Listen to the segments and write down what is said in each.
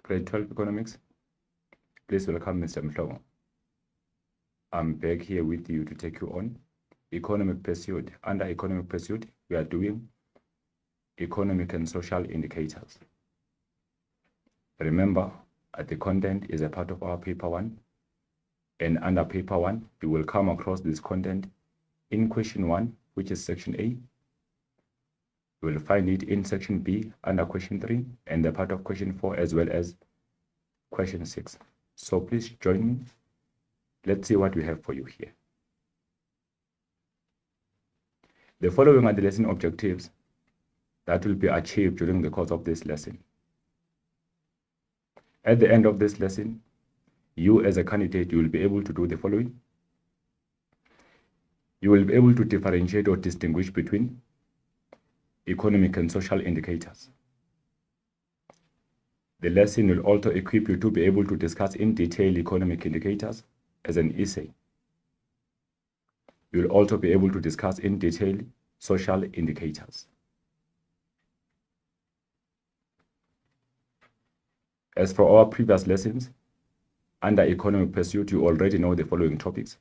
Grade 12 Economics. Please welcome Mr. Mhlomo. I'm back here with you to take you on economic pursuit. Under economic pursuit, we are doing economic and social indicators. Remember, the content is a part of our paper 1, and under paper 1, you will come across this content in question 1, which is section A. You will find it in section B under question 3 and the part of question 4 as well as question 6. So please join me. Let's see what we have for you here. The following are the lesson objectives that will be achieved during the course of this lesson. At the end of this lesson, you as a candidate, you will be able to do the following. You will be able to differentiate or distinguish between economic and social indicators. The lesson will also equip you to be able to discuss in detail economic indicators as an essay. You will also be able to discuss in detail social indicators. As for our previous lessons, under economic pursuit, you already know the following topics.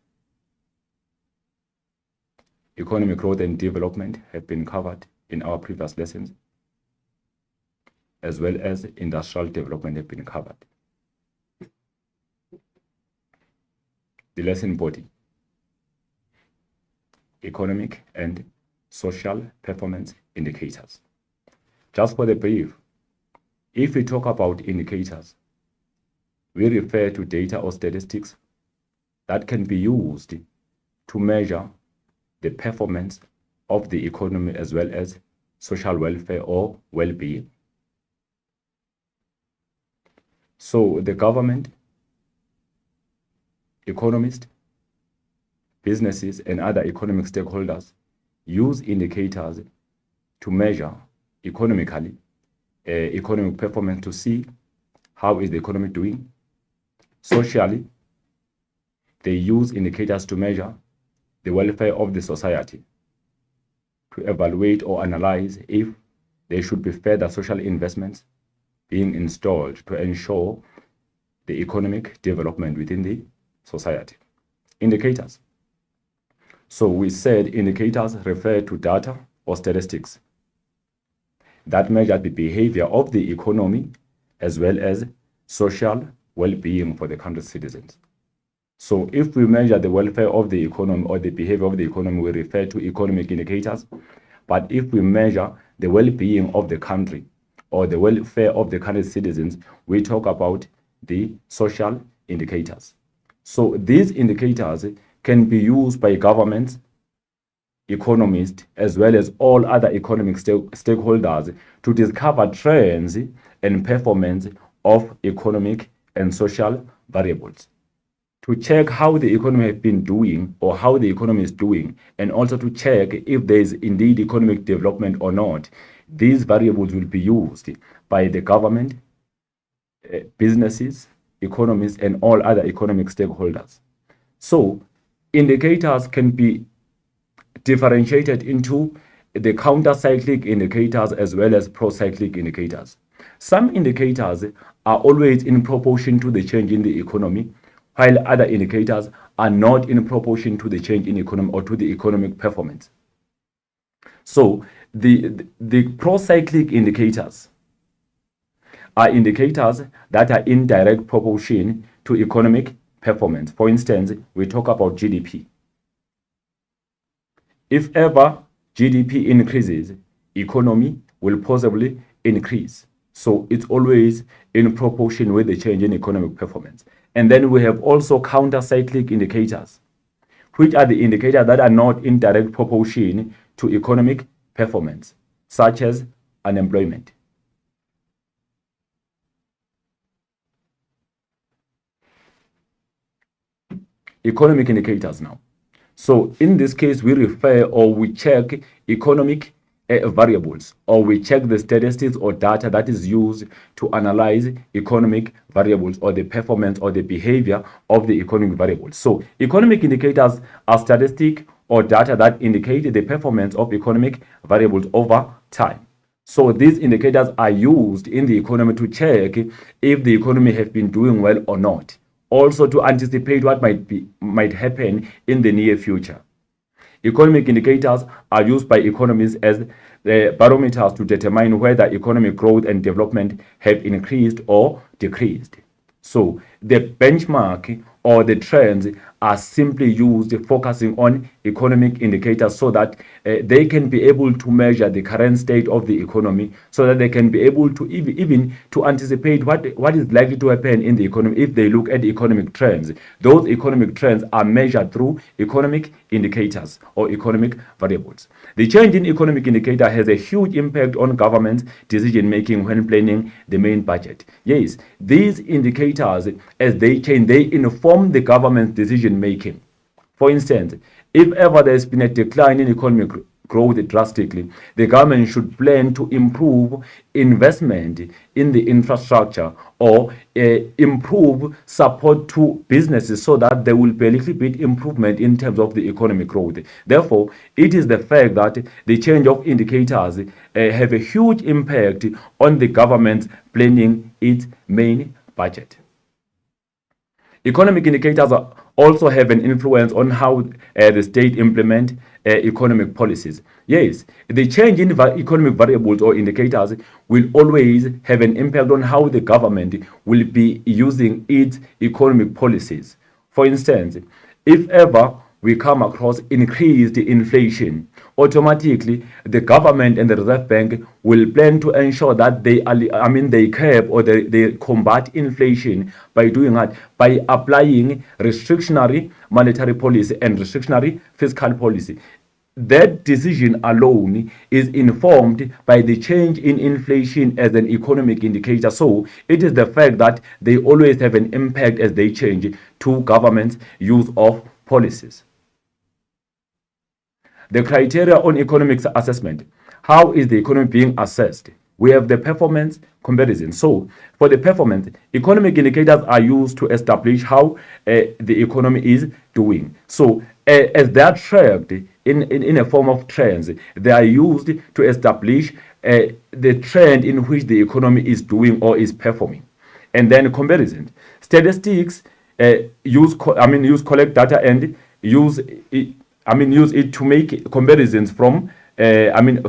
Economic growth and development have been covered in our previous lessons, as well as industrial development have been covered. The lesson body: economic and social performance indicators. Just for the brief, if we talk about indicators, we refer to data or statistics that can be used to measure the performance of the economy as well as social welfare or well-being. So the government, economists, businesses, and other economic stakeholders use indicators to measure economic performance to see how is the economy doing. Socially, they use indicators to measure the welfare of the society, to evaluate or analyze if there should be further social investments being installed to ensure the economic development within the society. Indicators. So we said indicators refer to data or statistics that measure the behavior of the economy as well as social well-being for the country's citizens. So if we measure the welfare of the economy or the behavior of the economy, we refer to economic indicators. But if we measure the well-being of the country or the welfare of the country's citizens, we talk about the social indicators. So these indicators can be used by governments, economists, as well as all other economic stakeholders to discover trends and performance of economic and social variables, to check how the economy has been doing or how the economy is doing, and also to check if there is indeed economic development or not. These variables will be used by the government, businesses, economists, and all other economic stakeholders. So indicators can be differentiated into the counter-cyclic indicators as well as pro-cyclic indicators. Some indicators are always in proportion to the change in the economy, while other indicators are not in proportion to the change in economy or to the economic performance. So the pro-cyclic indicators are indicators that are in direct proportion to economic performance. For instance, we talk about GDP. If ever GDP increases, economy will possibly increase. So it's always in proportion with the change in economic performance. And then we have also counter-cyclic indicators, which are the indicators that are not in direct proportion to economic performance, such as unemployment. Economic indicators now. So in this case, we refer or we check economic variables, or we check the statistics or data that is used to analyze economic variables or the performance or the behavior of the economic variables. So economic indicators are statistics or data that indicate the performance of economic variables over time. So these indicators are used in the economy to check if the economy has been doing well or not. Also to anticipate what might happen in the near future. Economic indicators are used by economists as barometers to determine whether economic growth and development have increased or decreased. So the benchmark or the trends are simply used focusing on economic indicators so that they can be able to measure the current state of the economy, so that they can be able to even to anticipate what is likely to happen in the economy if they look at economic trends. Those economic trends are measured through economic indicators or economic variables. The change in economic indicator has a huge impact on government's decision making when planning the main budget. Yes, these indicators, as they change, they inform the government's decision making. For instance, if ever there's been a decline in economic growth drastically, the government should plan to improve investment in the infrastructure or improve support to businesses so that there will be a little bit improvement in terms of the economic growth. Therefore, it is the fact that the change of indicators have a huge impact on the government planning its main budget. Economic indicators also have an influence on how the state implement economic policies. Yes, the change in economic variables or indicators will always have an impact on how the government will be using its economic policies. For instance, if ever we come across increased inflation, automatically the government and the Reserve Bank will plan to ensure that they curb or they combat inflation by doing that, by applying restrictionary monetary policy and restrictionary fiscal policy. That decision alone is informed by the change in inflation as an economic indicator. So it is the fact that they always have an impact as they change to government's use of policies. The criteria on economic assessment. How is the economy being assessed? We have the performance comparison. So for the performance, economic indicators are used to establish how the economy is doing. So as they are tracked in a form of trends, they are used to establish the trend in which the economy is doing or is performing. And then comparison. Statistics use collect data and use it to make comparisons from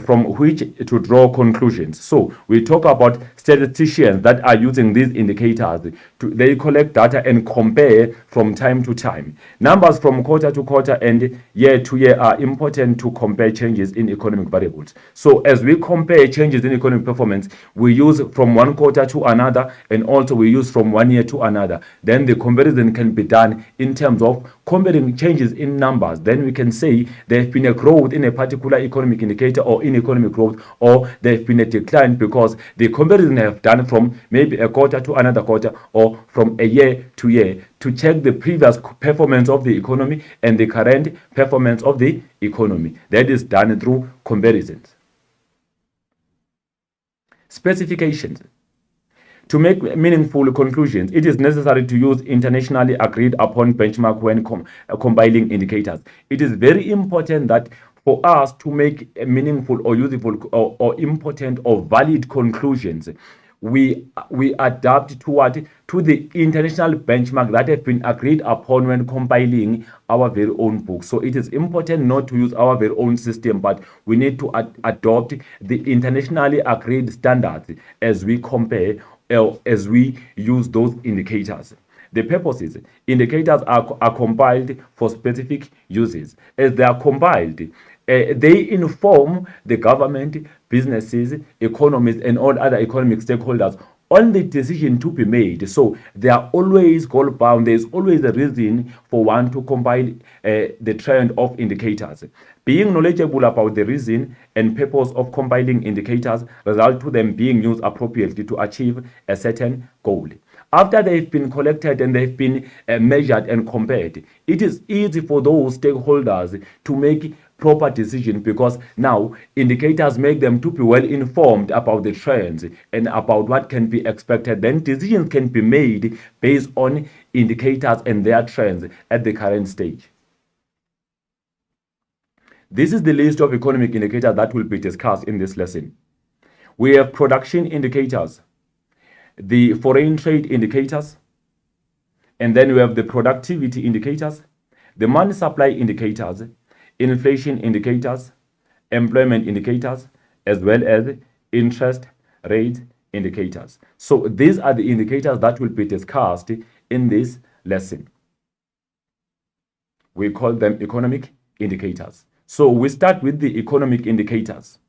from which to draw conclusions. So we talk about statisticians that are using these indicators. They collect data and compare from time to time. Numbers from quarter to quarter and year to year are important to compare changes in economic variables. So as we compare changes in economic performance, we use from one quarter to another, and also we use from one year to another. Then the comparison can be done in terms of comparing changes in numbers. Then we can say there has been a growth in a particular economic indicator or in economic growth, or there has been a decline because the comparison have done from maybe a quarter to another quarter or from a year to year to check the previous performance of the economy and the current performance of the economy. That is done through comparisons. Specifications. To make meaningful conclusions, it is necessary to use internationally agreed upon benchmark when compiling indicators. It is very important that for us to make meaningful or useful or important or valid conclusions, we adapt to the international benchmark that have been agreed upon when compiling our very own book. So it is important not to use our very own system, but we need to adopt the internationally agreed standards as we compare, as we use those indicators. The purposes. Indicators are compiled for specific uses. As they are compiled, they inform the government, businesses, economies, and all other economic stakeholders on the decision to be made. So they are always goal bound. There is always a reason for one to compile the trend of indicators. Being knowledgeable about the reason and purpose of compiling indicators result to them being used appropriately to achieve a certain goal. After they've been collected and they've been measured and compared, it is easy for those stakeholders to make proper decision, because now indicators make them to be well informed about the trends and about what can be expected. Then decisions can be made based on indicators and their trends at the current stage. This is the list of economic indicators that will be discussed in this lesson. We have production indicators, the foreign trade indicators, and then we have the productivity indicators, the money supply indicators, inflation indicators, employment indicators, as well as interest rate indicators. So these are the indicators that will be discussed in this lesson. We call them economic indicators. So we start with the economic indicators.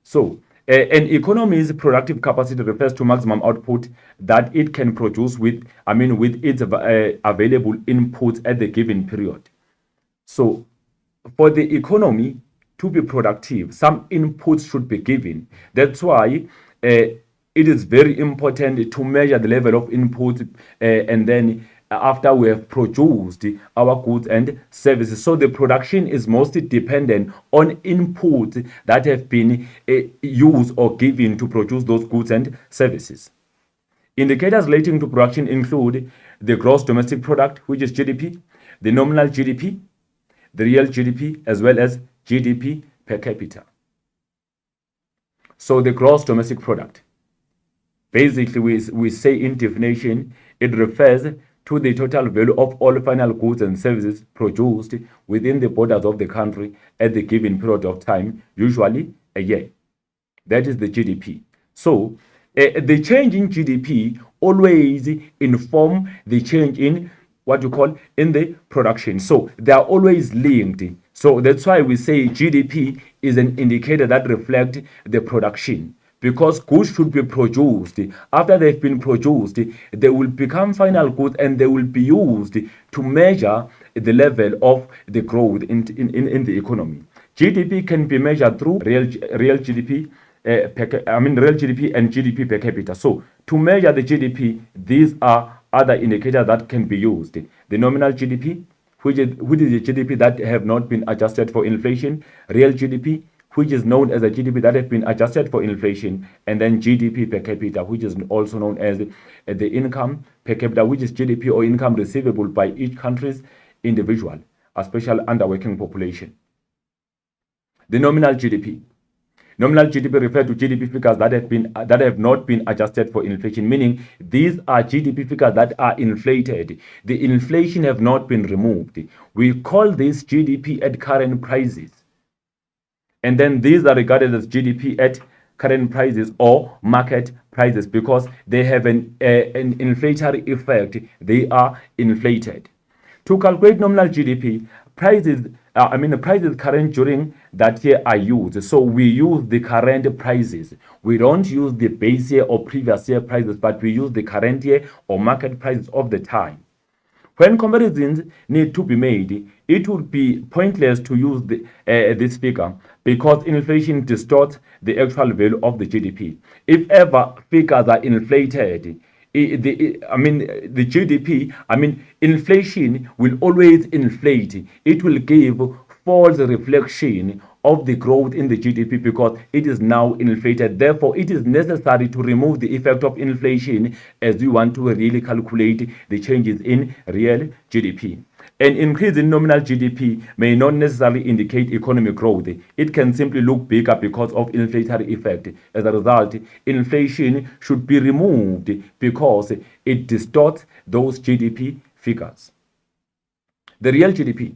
So an economy's productive capacity refers to maximum output that it can produce with its available inputs at the given period. So for the economy to be productive, some inputs should be given. That's why it is very important to measure the level of input and then after we have produced our goods and services. So the production is mostly dependent on inputs that have been used or given to produce those goods and services. Indicators relating to production include the gross domestic product, which is GDP, the nominal GDP, the real GDP, as well as GDP per capita. So the gross domestic product, basically we say in definition, it refers to the total value of all final goods and services produced within the borders of the country at the given period of time, usually a year. That is the GDP. So the change in GDP always inform the change in what you call in the production. So they are always linked. So that's why we say GDP is an indicator that reflects the production, because goods should be produced. After they've been produced, they will become final goods and they will be used to measure the level of the growth in the economy. GDP can be measured through real GDP, real GDP and GDP per capita. So to measure the GDP, these are other indicators that can be used. The nominal GDP, which is the GDP that have not been adjusted for inflation, real GDP, which is known as a GDP that has been adjusted for inflation, and then GDP per capita, which is also known as the income per capita, which is GDP or income receivable by each country's individual, especially underworking population. The nominal GDP. Nominal GDP refers to GDP figures that have not been adjusted for inflation, meaning these are GDP figures that are inflated. The inflation have not been removed. We call this GDP at current prices. And then these are regarded as GDP at current prices or market prices because they have an inflationary effect. They are inflated. To calculate nominal GDP, prices current during that year are used. So we use the current prices. We don't use the base year or previous year prices, but we use the current year or market prices of the time. When comparisons need to be made, it would be pointless to use this figure because inflation distorts the actual value of the GDP. If ever figures are inflated, the GDP, inflation will always inflate. It will give false reflection of the growth in the GDP because it is now inflated. Therefore, it is necessary to remove the effect of inflation as we want to really calculate the changes in real GDP. An increase in nominal GDP may not necessarily indicate economic growth. It can simply look bigger because of inflationary effect. As a result, inflation should be removed because it distorts those GDP figures. The real GDP.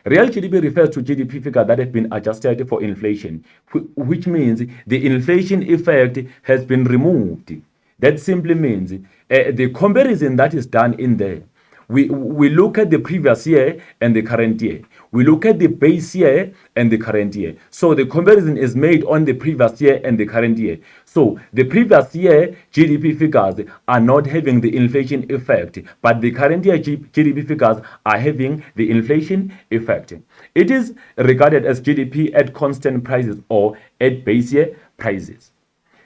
Real GDP refers to GDP figures that have been adjusted for inflation, which means the inflation effect has been removed. That simply means the comparison that is done in there. We look at the previous year and the current year. We look at the base year and the current year. So the comparison is made on the previous year and the current year. So the previous year GDP figures are not having the inflation effect, but the current year GDP figures are having the inflation effect. It is regarded as GDP at constant prices or at base year prices.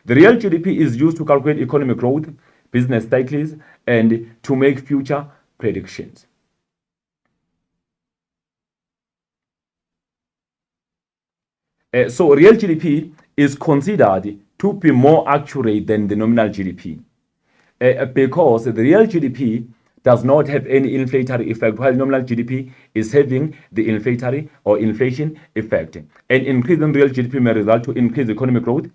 The real GDP is used to calculate economic growth, business cycles, and to make future predictions. So real GDP is considered to be more accurate than the nominal GDP because the real GDP does not have any inflationary effect, while nominal GDP is having the inflationary or inflation effect. An increase in real GDP may result to increased economic growth,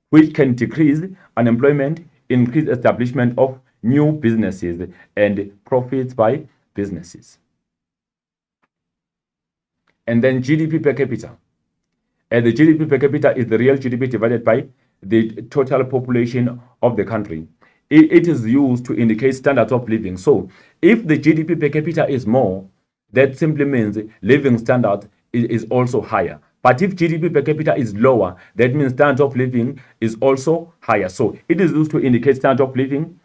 which can decrease unemployment, increase establishment of new businesses, and profits by businesses. And then GDP per capita. And the GDP per capita is the real GDP divided by the total population of the country. It is used to indicate standards of living. So if the GDP per capita is more, that simply means living standard is also higher. But if GDP per capita is lower, that means standard of living is also higher. So it is used to indicate standard of living,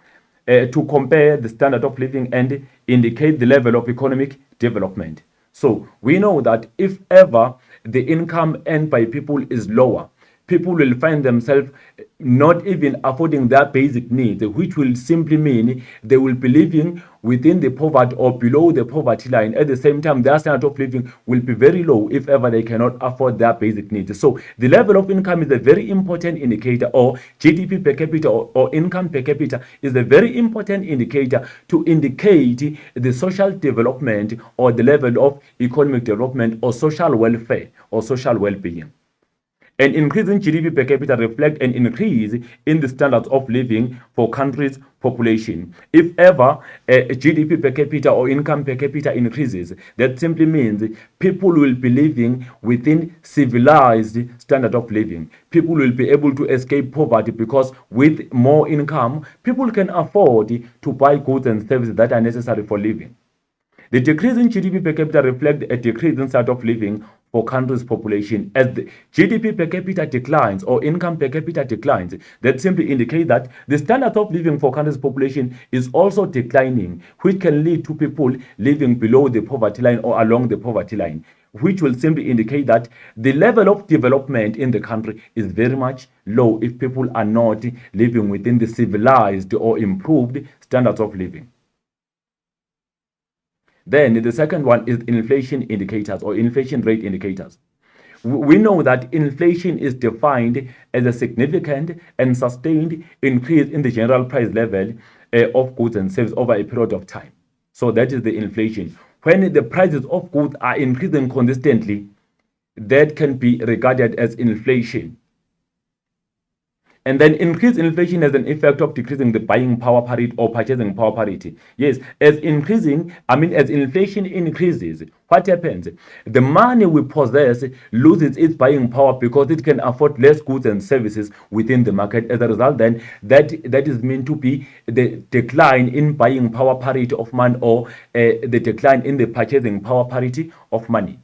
to compare the standard of living and indicate the level of economic development. So we know that if ever the income earned by people is lower, people will find themselves not even affording their basic needs, which will simply mean they will be living within the poverty or below the poverty line. At the same time, their standard of living will be very low if ever they cannot afford their basic needs. So the level of income is a very important indicator, or GDP per capita or income per capita is a very important indicator to indicate the social development or the level of economic development or social welfare or social well-being. An increase in GDP per capita reflects an increase in the standards of living for countries' population. If ever a GDP per capita or income per capita increases, that simply means people will be living within civilized standard of living. People will be able to escape poverty because with more income, people can afford to buy goods and services that are necessary for living. The decrease in GDP per capita reflects a decrease in standard of living for countries' population. As the GDP per capita declines or income per capita declines, that simply indicates that the standard of living for countries' population is also declining, which can lead to people living below the poverty line or along the poverty line, which will simply indicate that the level of development in the country is very much low if people are not living within the civilized or improved standards of living. Then the second one is inflation indicators or inflation rate indicators. We know that inflation is defined as a significant and sustained increase in the general price level of goods and services over a period of time. So that is the inflation. When the prices of goods are increasing consistently, that can be regarded as inflation. And then increased inflation has an effect of decreasing the buying power parity or purchasing power parity. Yes, as inflation increases, what happens? The money we possess loses its buying power because it can afford less goods and services within the market. As a result, then that is meant to be the decline in buying power parity of money, or the decline in the purchasing power parity of money.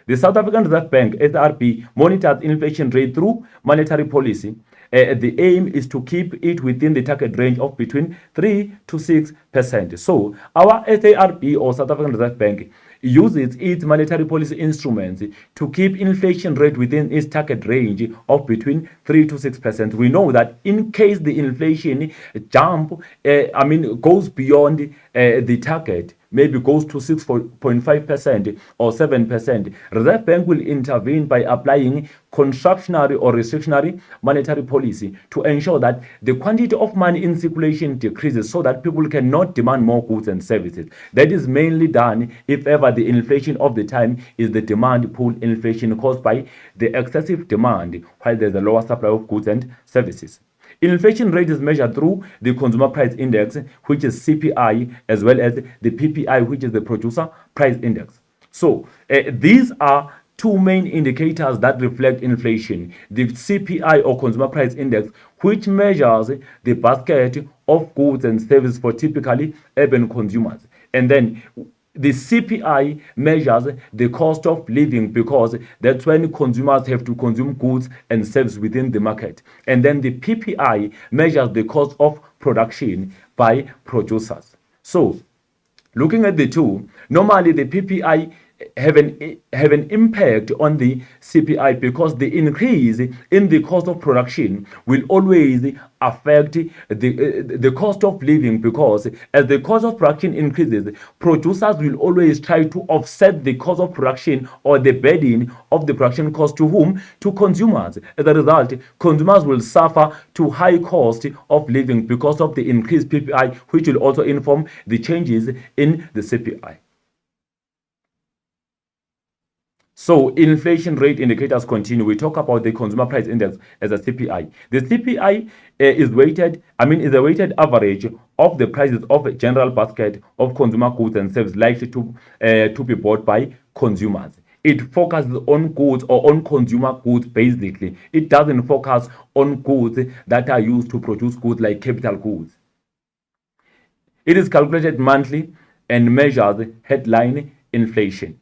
The South African Reserve Bank, SRB, monitors inflation rate through monetary policy. The aim is to keep it within the target range of between 3 to 6%. So our SARB, or South African Reserve Bank, uses its monetary policy instruments to keep inflation rate within its target range of between 3 to 6%. We know that in case the inflation goes beyond the target, maybe goes to 6.5% or 7%, Reserve Bank will intervene by applying contractionary or restrictionary monetary policy to ensure that the quantity of money in circulation decreases so that people cannot demand more goods and services. That is mainly done if ever the inflation of the time is the demand pull inflation caused by the excessive demand while there's a lower supply of goods and services. Inflation rate is measured through the Consumer Price Index, which is CPI, as well as the PPI, which is the Producer Price Index. So these are two main indicators that reflect inflation. The CPI, or Consumer Price Index, which measures the basket of goods and services for typically urban consumers. And then the CPI measures the cost of living, because that's when consumers have to consume goods and services within the market. And then the PPI measures the cost of production by producers. So looking at the two, normally the PPI have an impact on the CPI, because the increase in the cost of production will always affect the cost of living, because as the cost of production increases, producers will always try to offset the cost of production or the burden of the production cost to whom? To consumers. As a result, consumers will suffer to high cost of living because of the increased PPI, which will also inform the changes in the CPI. So inflation rate indicators continue. We talk about the consumer price index as a CPI. The CPI is a weighted average of the prices of a general basket of consumer goods and services likely to be bought by consumers. It focuses on goods or on consumer goods basically. It doesn't focus on goods that are used to produce goods like capital goods. It is calculated monthly and measures headline inflation.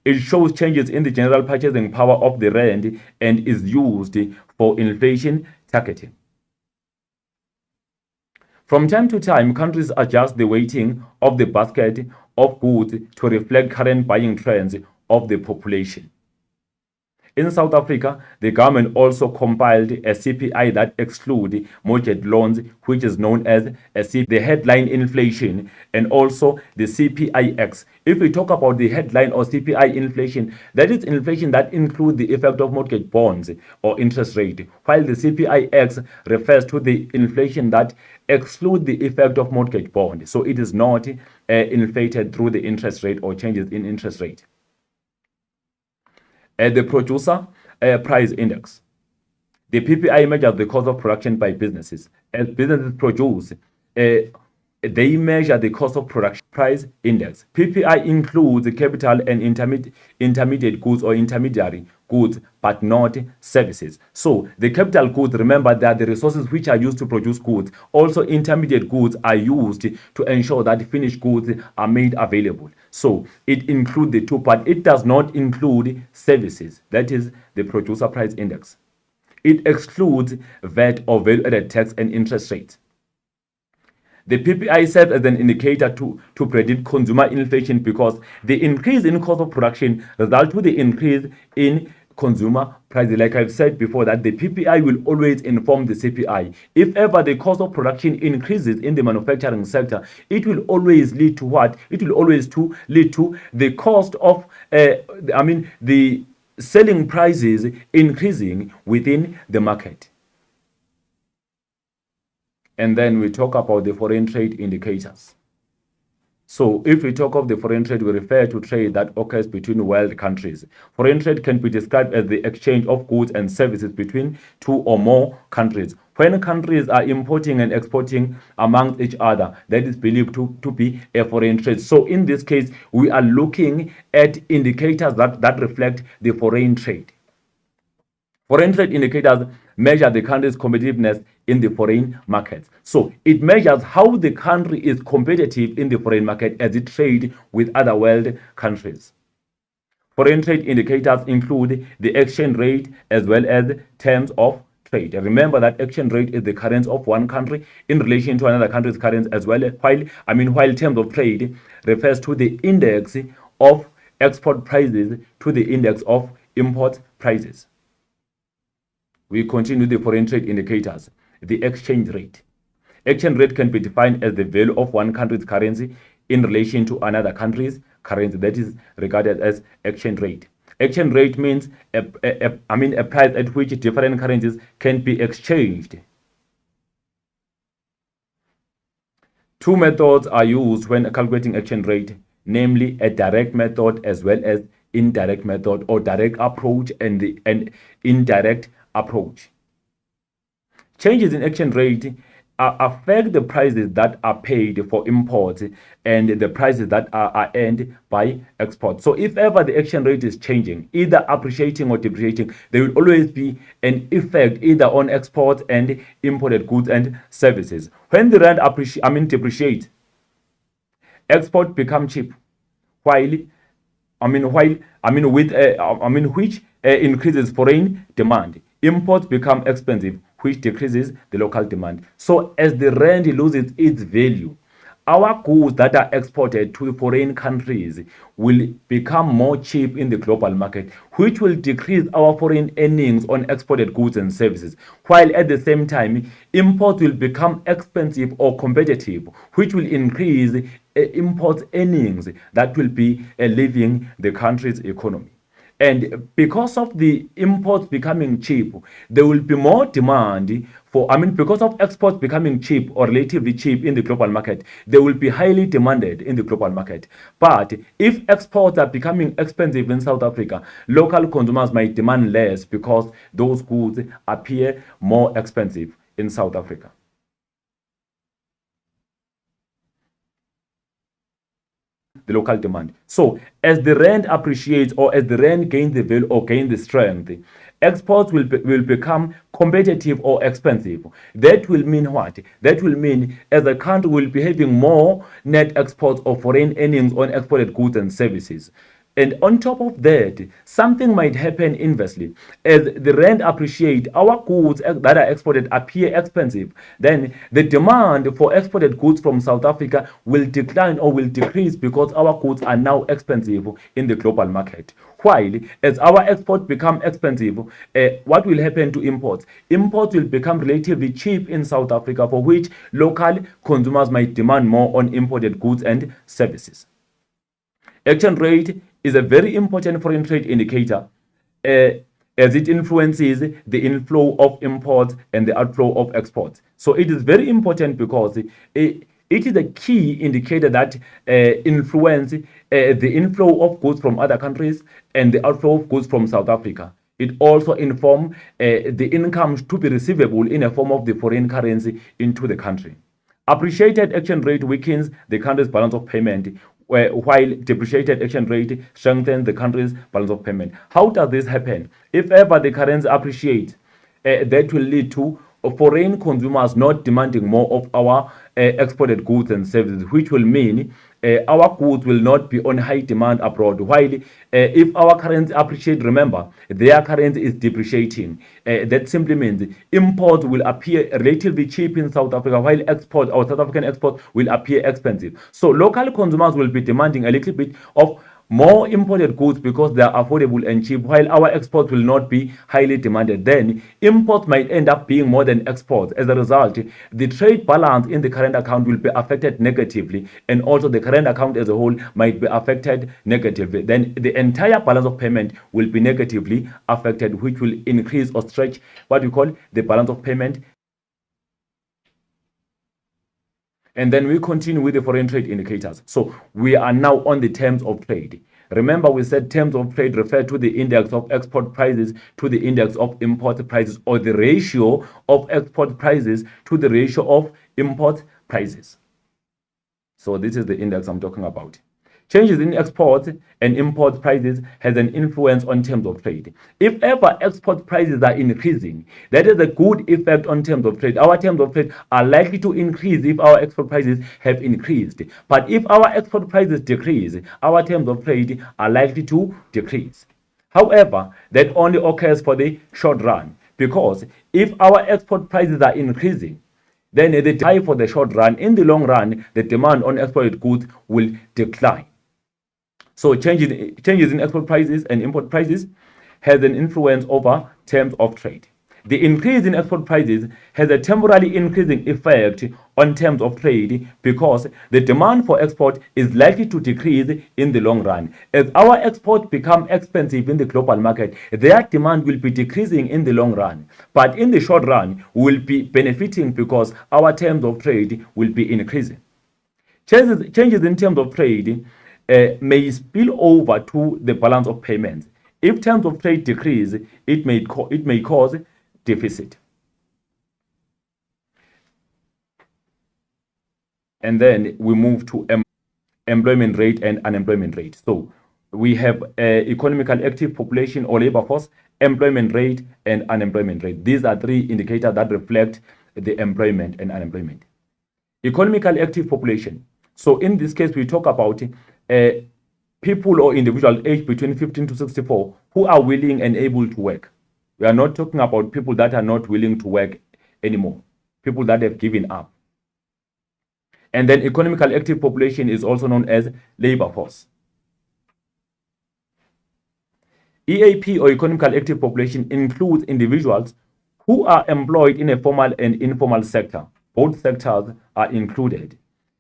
It shows changes in the general purchasing power of the rand and is used for inflation targeting. From time to time, countries adjust the weighting of the basket of goods to reflect current buying trends of the population. In South Africa, the government also compiled a CPI that excludes mortgage loans, which is known as the headline inflation, and also the CPIX. If we talk about the headline or CPI inflation, that is inflation that includes the effect of mortgage bonds or interest rate, while the CPIX refers to the inflation that excludes the effect of mortgage bond. So it is not inflated through the interest rate or changes in interest rate. The producer price index. The PPI measures the cost of production by businesses. As businesses produce, they measure the cost of production price index. PPI includes capital and intermediate goods or intermediary goods, but not services. So the capital goods, remember, that the resources which are used to produce goods. Also, intermediate goods are used to ensure that finished goods are made available. So it includes the two, but it does not include services. That is the producer price index. It excludes VAT or value-added tax and interest rates. The PPI serves as an indicator to predict consumer inflation because the increase in cost of production results to the increase in consumer prices. Like I've said before, that the PPI will always inform the CPI. If ever the cost of production increases in the manufacturing sector, it will always lead to what? It will always lead to the cost of, the selling prices increasing within the market. And then we talk about the foreign trade indicators. So if we talk of the foreign trade, we refer to trade that occurs between world countries. Foreign trade can be described as the exchange of goods and services between two or more countries. When countries are importing and exporting amongst each other, that is believed to be a foreign trade. So in this case, we are looking at indicators that reflect the foreign trade. Foreign trade indicators measure the country's competitiveness in the foreign markets. So it measures how the country is competitive in the foreign market as it trades with other world countries. Foreign trade indicators include the exchange rate as well as terms of trade. Remember that exchange rate is the currency of one country in relation to another country's currency as well, while terms of trade refers to the index of export prices to the index of import prices. We continue the foreign trade indicators. The exchange rate. Exchange rate can be defined as the value of one country's currency in relation to another country's currency. That is regarded as exchange rate. Exchange rate means a price at which different currencies can be exchanged. Two methods are used when calculating exchange rate, namely a direct method as well as indirect method, or direct approach and indirect approach. Changes in exchange rate affect the prices that are paid for imports and the prices that are earned by exports. So if ever the exchange rate is changing, either appreciating or depreciating, there will always be an effect either on exports and imported goods and services. When the rand depreciates, exports become cheap, which increases foreign demand. Imports become expensive, which decreases the local demand. So as the rand loses its value, our goods that are exported to foreign countries will become more cheap in the global market, which will decrease our foreign earnings on exported goods and services, while at the same time, imports will become expensive or competitive, which will increase import earnings that will be leaving the country's economy. And because of the imports becoming cheap, there will be more demand because of exports becoming cheap or relatively cheap in the global market, they will be highly demanded in the global market. But if exports are becoming expensive in South Africa, local consumers might demand less because those goods appear more expensive in South Africa. The local demand. So as the rand appreciates, or as the rand gains the value or gains the strength, exports will become competitive or expensive. That will mean what? That will mean as a country will be having more net exports of foreign earnings on exported goods and services. And on top of that, something might happen inversely. As the rand appreciate, our goods that are exported appear expensive. Then the demand for exported goods from South Africa will decline or will decrease because our goods are now expensive in the global market. While as our exports become expensive, what will happen to imports? Imports will become relatively cheap in South Africa, for which local consumers might demand more on imported goods and services. Exchange rate is a very important foreign trade indicator as it influences the inflow of imports and the outflow of exports. So it is very important because it is a key indicator that influence the inflow of goods from other countries and the outflow of goods from South Africa. It also informs the incomes to be receivable in a form of the foreign currency into the country. Appreciated exchange rate weakens the country's balance of payment, while depreciated exchange rate strengthens the country's balance of payment. How does this happen? If ever the currency appreciates, that will lead to foreign consumers not demanding more of our exported goods and services, which will mean our goods will not be on high demand abroad. While if our currency appreciates, remember, their currency is depreciating. That simply means imports will appear relatively cheap in South Africa, while export or South African exports will appear expensive. So local consumers will be demanding a little bit of more imported goods because they are affordable and cheap, while our exports will not be highly demanded. Then imports might end up being more than exports. As a result, the trade balance in the current account will be affected negatively, and also the current account as a whole might be affected negatively. Then the entire balance of payment will be negatively affected, which will increase or stretch what we call the balance of payment. And then we continue with the foreign trade indicators. So we are now on the terms of trade. Remember, we said terms of trade refer to the index of export prices to the index of import prices, or the ratio of export prices to the ratio of import prices. So this is the index I'm talking about. Changes in export and import prices has an influence on terms of trade. If ever export prices are increasing, that is a good effect on terms of trade. Our terms of trade are likely to increase if our export prices have increased. But if our export prices decrease, our terms of trade are likely to decrease. However, that only occurs for the short run, because if our export prices are increasing, then the high for the short run. In the long run, the demand on exported goods will decline. So changes in export prices and import prices has an influence over terms of trade. The increase in export prices has a temporarily increasing effect on terms of trade because the demand for export is likely to decrease in the long run. As our exports become expensive in the global market, their demand will be decreasing in the long run. But in the short run, we will be benefiting because our terms of trade will be increasing. Changes in terms of trade may spill over to the balance of payments. If terms of trade decrease, it may cause deficit. And then we move to employment rate and unemployment rate. So we have economically active population or labor force, employment rate, and unemployment rate. These are three indicators that reflect the employment and unemployment. Economically active population. So in this case, we talk about people or individuals aged between 15 to 64 who are willing and able to work. We are not talking about people that are not willing to work anymore, people that have given up. And then economically active population is also known as labor force. EAP or economically active population includes individuals who are employed in a formal and informal sector. Both sectors are included.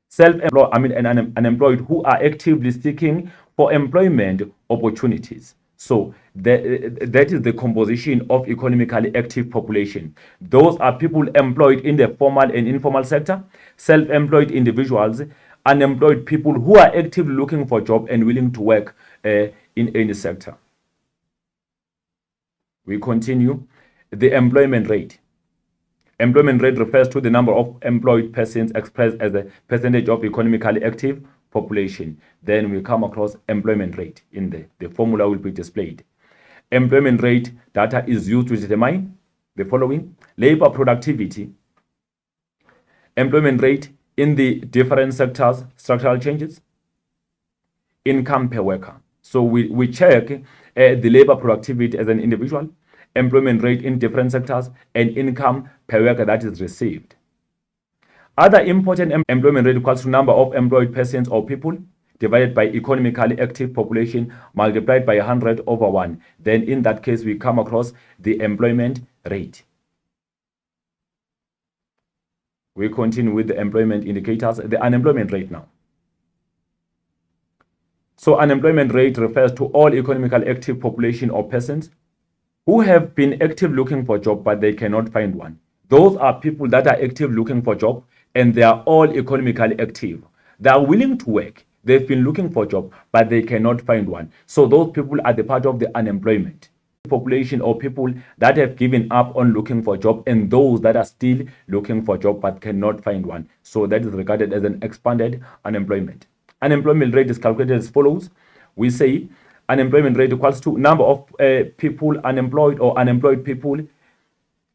Self-employed, and unemployed who are actively seeking for employment opportunities. So that is the composition of economically active population. Those are people employed in the formal and informal sector, self-employed individuals, unemployed people who are actively looking for a job and willing to work in any sector. We continue. The employment rate. Employment rate refers to the number of employed persons expressed as a percentage of economically active population. Then we come across employment rate in there. The formula will be displayed. Employment rate data is used to determine the following: labor productivity, employment rate in the different sectors, structural changes, income per worker. So we check the labor productivity as an individual, employment rate in different sectors, and income per worker that is received. Other important employment rate equals to number of employed persons or people divided by economically active population multiplied by 100 over 1. Then in that case, we come across the employment rate. We continue with the employment indicators, the unemployment rate now. So unemployment rate refers to all economically active population or persons who have been active looking for a job but they cannot find one. Those are people that are active looking for a job and they are all economically active. They are willing to work. They've been looking for a job but they cannot find one. So those people are the part of the unemployment population, or people that have given up on looking for a job and those that are still looking for a job but cannot find one. So that is regarded as an expanded unemployment. Unemployment rate is calculated as follows. We say unemployment rate equals to number of people unemployed or unemployed people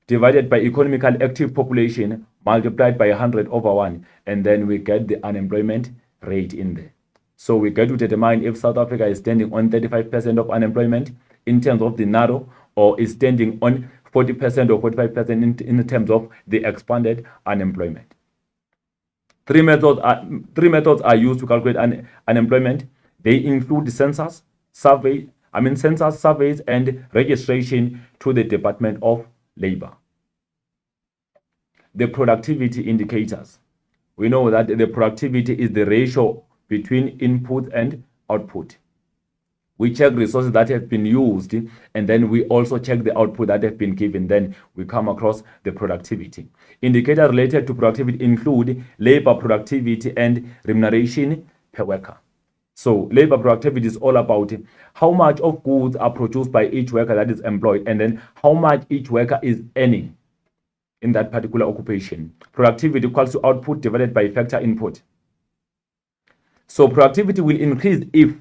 divided by economically active population multiplied by 100 over 1, and then we get the unemployment rate in there. So we get to determine if South Africa is standing on 35% of unemployment in terms of the narrow, or is standing on 40% or 45% in terms of the expanded unemployment. Three methods are used to calculate unemployment. They include census, surveys, and registration to the Department of Labor. The productivity indicators. We know that the productivity is the ratio between input and output. We check resources that have been used, and then we also check the output that have been given. Then we come across the productivity. Indicators related to productivity include labor productivity and remuneration per worker. So labor productivity is all about how much of goods are produced by each worker that is employed, and then how much each worker is earning in that particular occupation. Productivity equals to output divided by factor input. So productivity will increase if,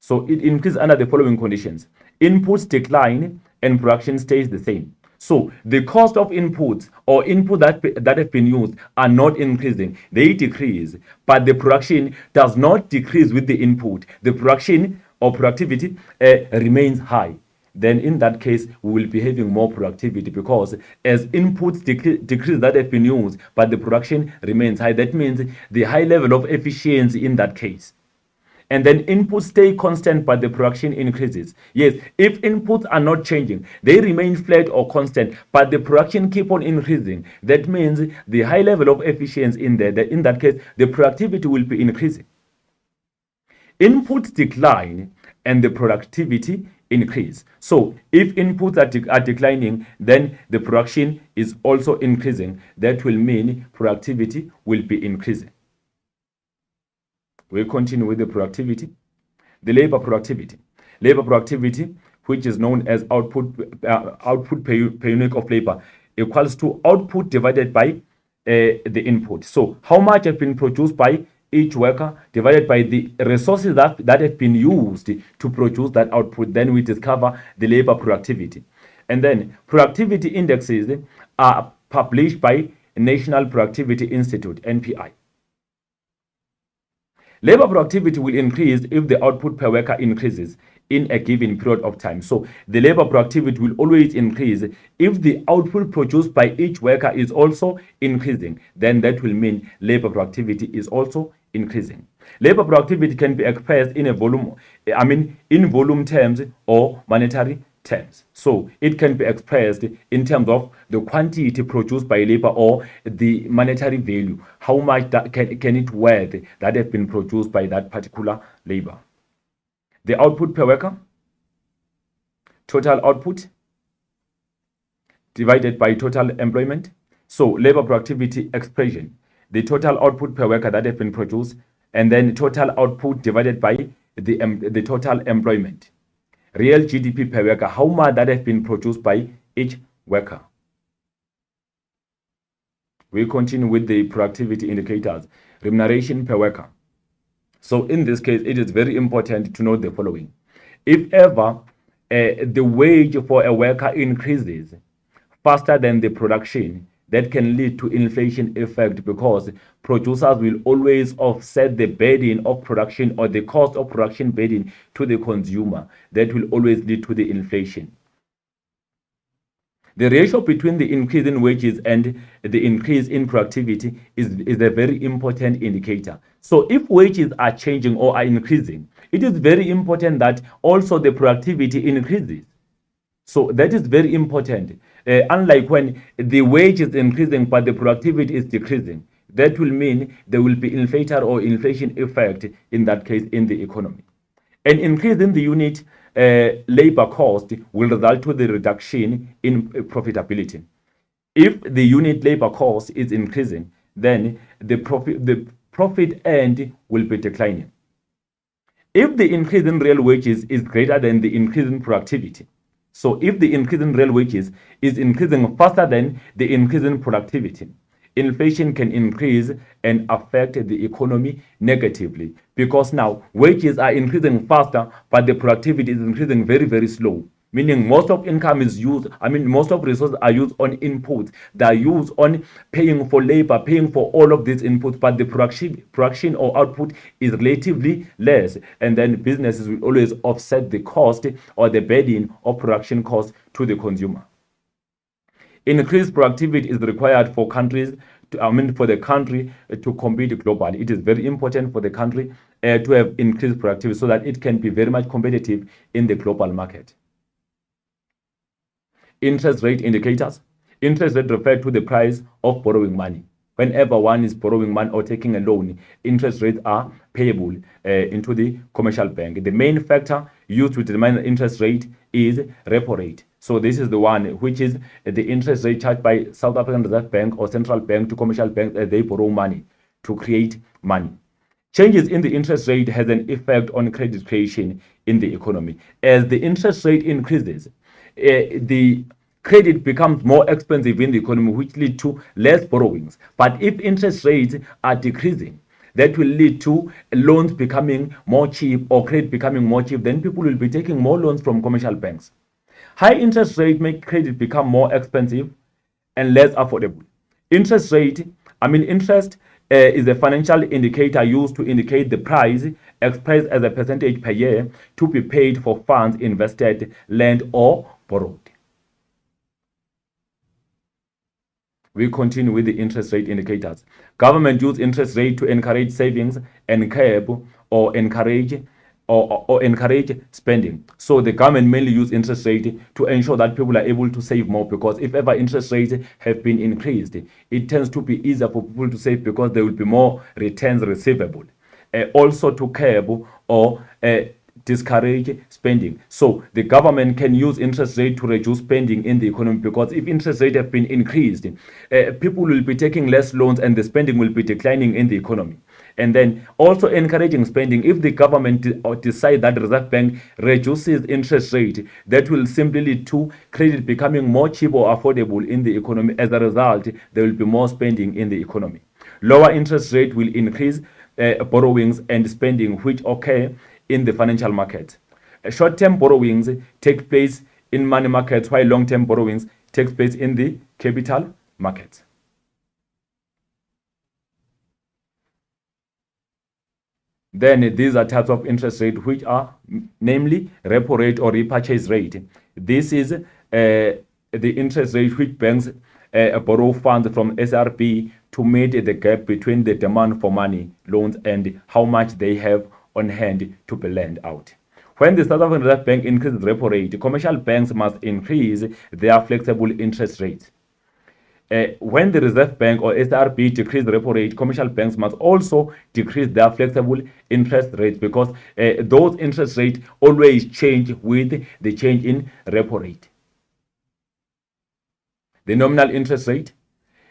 so it increases under the following conditions: inputs decline and production stays the same. So the cost of inputs or input that have been used are not increasing, they decrease, but the production does not decrease with the input. The production or productivity remains high. Then in that case, we will be having more productivity, because as inputs decrease that have been used, but the production remains high. That means the high level of efficiency in that case. And then inputs stay constant, but the production increases. Yes, if inputs are not changing, they remain flat or constant, but the production keep on increasing. That means the high level of efficiency in there, in that case, the productivity will be increasing. Inputs decline and the productivity increase. So if inputs are declining, then the production is also increasing. That will mean productivity will be increasing. We'll continue with the productivity. The labor productivity. Labor productivity, which is known as output per unit of labor, equals to output divided by the input. So how much has been produced by each worker divided by the resources that have been used to produce that output. Then we discover the labor productivity. And then productivity indexes are published by National Productivity Institute, NPI. Labor productivity will increase if the output per worker increases in a given period of time. So the labor productivity will always increase if the output produced by each worker is also increasing. Then that will mean labor productivity is also increasing. Labor productivity can be expressed in in volume terms or monetary terms. So it can be expressed in terms of the quantity produced by labor or the monetary value. How much that can it worth that has been produced by that particular labor. The output per worker. total output divided by total employment. So labor productivity expression, the total output per worker that has been produced, and then total output divided by the total employment. Real GDP per worker, how much that has been produced by each worker. We continue with the productivity indicators. Remuneration per worker. So in this case, it is very important to note the following. If ever the wage for a worker increases faster than the production, that can lead to inflation effect, because producers will always offset the burden of production or the cost of production burden to the consumer. That will always lead to the inflation. The ratio between the increase in wages and the increase in productivity is a very important indicator. So if wages are changing or are increasing, it is very important that also the productivity increases. So that is very important. Unlike when the wage is increasing but the productivity is decreasing, that will mean there will be inflator or inflation effect in that case in the economy. An increase in the unit labor cost will result to the reduction in profitability. If the unit labor cost is increasing, then the profit earned will be declining. If the increase in real wages is greater than the increase in productivity, so if the increase in real wages is increasing faster than the increase in productivity, inflation can increase and affect the economy negatively, because now wages are increasing faster but the productivity is increasing very, very slow, meaning most of income is used, most of resources are used on inputs. They are used on paying for labor, paying for all of these inputs, but the production or output is relatively less, and then businesses will always offset the cost or the burden of production cost to the consumer. Increased productivity is required for countries for the country to compete globally. It is very important for the country to have increased productivity so that it can be very much competitive in the global market. Interest rate indicators. Interest rate refer to the price of borrowing money. Whenever one is borrowing money or taking a loan, interest rates are payable into the commercial bank. The main factor used to determine the interest rate is repo rate. So this is the one which is the interest rate charged by South African Reserve Bank or central bank to commercial banks as they borrow money to create money. Changes in the interest rate has an effect on credit creation in the economy. As the interest rate increases, the credit becomes more expensive in the economy, which lead to less borrowings. But if interest rates are decreasing, that will lead to loans becoming more cheap or credit becoming more cheap. Then people will be taking more loans from commercial banks. High interest rate make credit become more expensive and less affordable. Interest is a financial indicator used to indicate the price expressed as a percentage per year to be paid for funds invested, lent, or borrowed. We continue with the interest rate indicators. Government use interest rate to encourage savings and curb or encourage spending. So the government mainly use interest rate to ensure that people are able to save more, because if ever interest rates have been increased, it tends to be easier for people to save because there will be more returns receivable. Also to curb or discourage spending. So the government can use interest rate to reduce spending in the economy, because if interest rate have been increased, people will be taking less loans and the spending will be declining in the economy. And then also encouraging spending. If the government decide that the Reserve Bank reduces interest rate, that will simply lead to credit becoming more cheap or affordable in the economy. As a result, there will be more spending in the economy. Lower interest rate will increase borrowings and spending, which occur in the financial market. Short-term borrowings take place in money markets, while long-term borrowings take place in the capital market. Then these are types of interest rate, which are namely repo rate or repurchase rate. This is the interest rate which banks borrow funds from SRB to meet the gap between the demand for money, loans, and how much they have on hand to be lent out. When the South African Reserve Bank increases repo rate, commercial banks must increase their flexible interest rates. when the Reserve Bank or SRB decrease the repo rate, commercial banks must also decrease their flexible interest rates, because those interest rates always change with the change in repo rate. The nominal interest rate.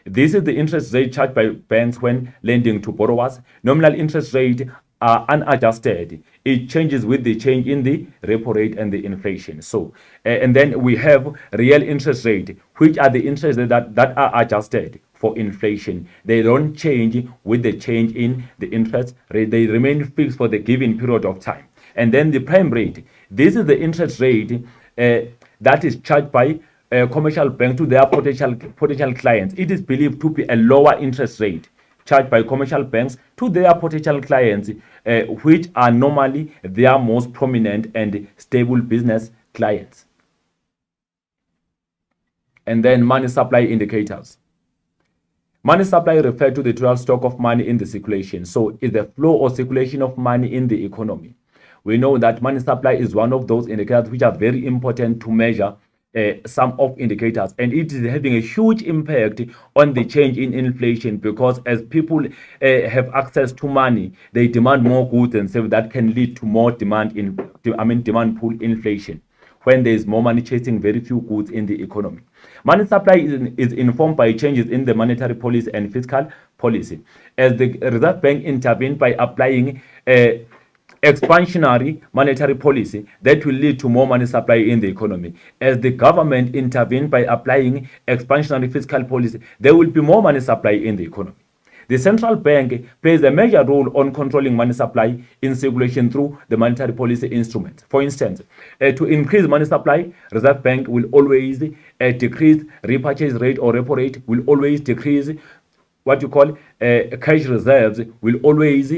This is the interest rate charged by banks when lending to borrowers. Nominal interest rate are unadjusted. It changes with the change in the repo rate and the inflation. So, and then we have real interest rate, which are the interest rates that are adjusted for inflation. They don't change with the change in the interest rate. They remain fixed for the given period of time. And then the prime rate. This is the interest rate that is charged by a commercial bank to their potential clients. It is believed to be a lower interest rate charged by commercial banks to their potential clients, which are normally their most prominent and stable business clients. And then money supply indicators. Money supply refers to the total stock of money in the circulation. So it's the flow or circulation of money in the economy. We know that money supply is one of those indicators which are very important to measure some of indicators, and it is having a huge impact on the change in inflation, because as people have access to money, they demand more goods and services. That can lead to more demand demand pull inflation, when there is more money chasing very few goods in the economy. Money supply is informed by changes in the monetary policy and fiscal policy, as the Reserve Bank intervened by applying expansionary monetary policy that will lead to more money supply in the economy. As the government intervened by applying expansionary fiscal policy, there will be more money supply in the economy. The central bank plays a major role on controlling money supply in circulation through the monetary policy instruments. For instance, to increase money supply, Reserve Bank will always decrease repurchase rate or repo rate, will always decrease what you call cash reserves, will always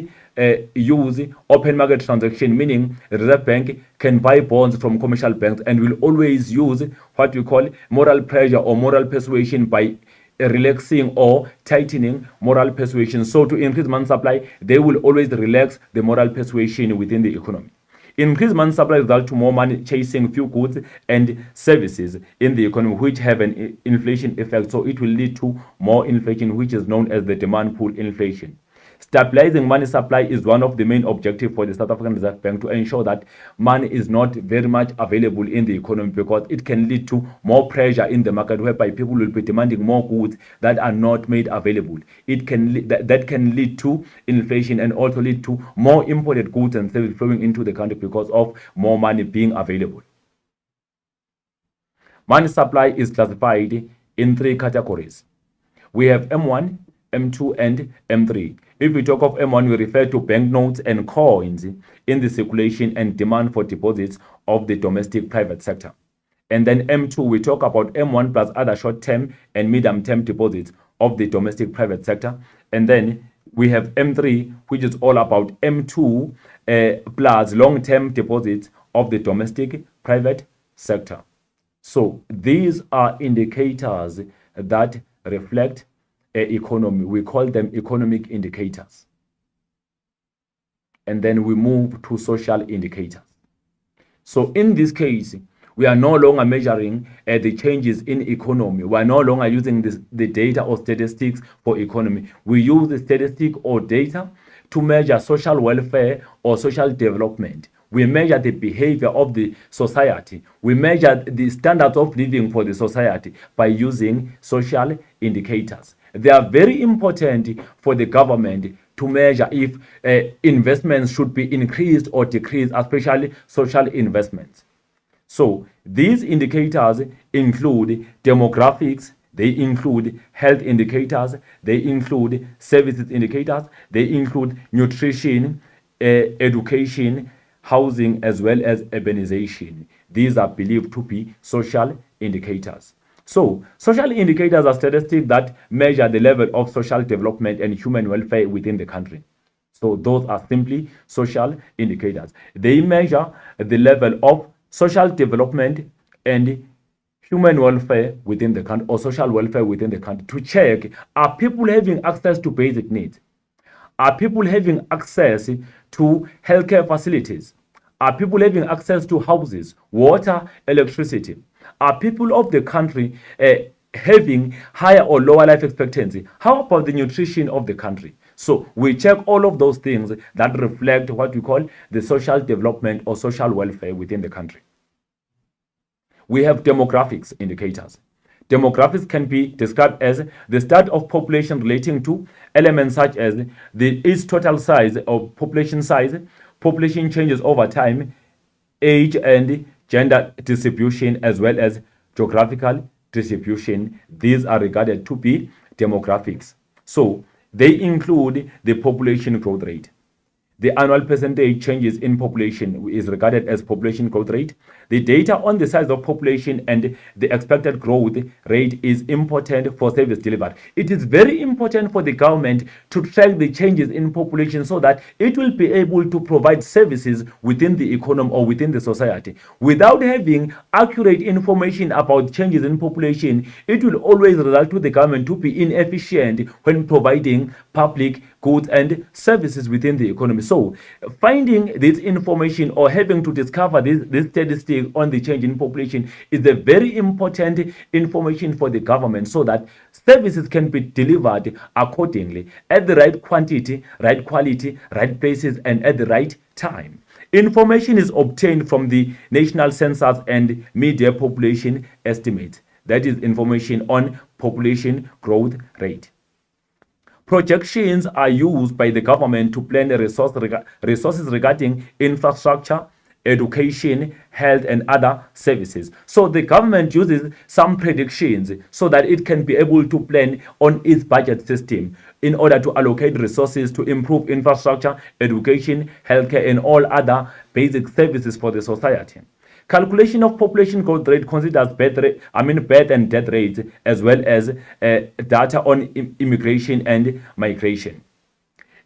use open market transaction, meaning the Reserve Bank can buy bonds from commercial banks, and will always use what we call moral pressure or moral persuasion by relaxing or tightening moral persuasion. So to increase money supply, they will always relax the moral persuasion within the economy. Increased money supply results to more money chasing few goods and services in the economy, which have an inflation effect. So it will lead to more inflation, which is known as the demand pull inflation. Stabilizing money supply is one of the main objectives for the South African Reserve Bank, to ensure that money is not very much available in the economy, because it can lead to more pressure in the market, whereby people will be demanding more goods that are not made available. It can that can lead to inflation, and also lead to more imported goods and services flowing into the country because of more money being available. Money supply is classified in 3 categories. We have M1, M2, and M3. If we talk of M1, we refer to banknotes and coins in the circulation and demand for deposits of the domestic private sector. And then M2, we talk about M1 plus other short-term and medium-term deposits of the domestic private sector. And then we have M3, which is all about M2 plus long-term deposits of the domestic private sector. So these are indicators that reflect economy. We call them economic indicators. And then we move to social indicators. So in this case, we are no longer measuring the changes in economy. We are no longer using the data or statistics for economy. We use the statistic or data to measure social welfare or social development. We measure the behavior of the society. We measure the standards of living for the society by using social indicators. They are very important for the government to measure if investments should be increased or decreased, especially social investments. So these indicators include demographics, they include health indicators, they include services indicators, they include nutrition, education, housing, as well as urbanization. These are believed to be social indicators. So, social indicators are statistics that measure the level of social development and human welfare within the country. So, those are simply social indicators. They measure the level of social development and human welfare within the country, or social welfare within the country, to check, are people having access to basic needs? Are people having access to healthcare facilities? Are people having access to houses, water, electricity? Are people of the country having higher or lower life expectancy? How about the nutrition of the country? So we check all of those things that reflect what we call the social development or social welfare within the country. We have demographics indicators. Demographics can be described as the stat of population relating to elements such as its total size or population size, population changes over time, age and gender distribution, as well as geographical distribution. These are regarded to be demographics. So they include the population growth rate. The annual percentage changes in population is regarded as population growth rate. The data on the size of population and the expected growth rate is important for service delivery. It is very important for the government to track the changes in population so that it will be able to provide services within the economy or within the society. Without having accurate information about changes in population, it will always result to the government to be inefficient when providing public goods and services within the economy. So finding this information or having to discover this statistic on the change in population is a very important information for the government so that services can be delivered accordingly at the right quantity, right quality, right places, and at the right time. Information is obtained from the national census and media population estimates. That is information on population growth rate. Projections are used by the government to plan resources regarding infrastructure, education, health, and other services. So the government uses some predictions so that it can be able to plan on its budget system in order to allocate resources to improve infrastructure, education, healthcare, and all other basic services for the society. Calculation of population growth rate considers birth and death rates, as well as data on immigration and migration.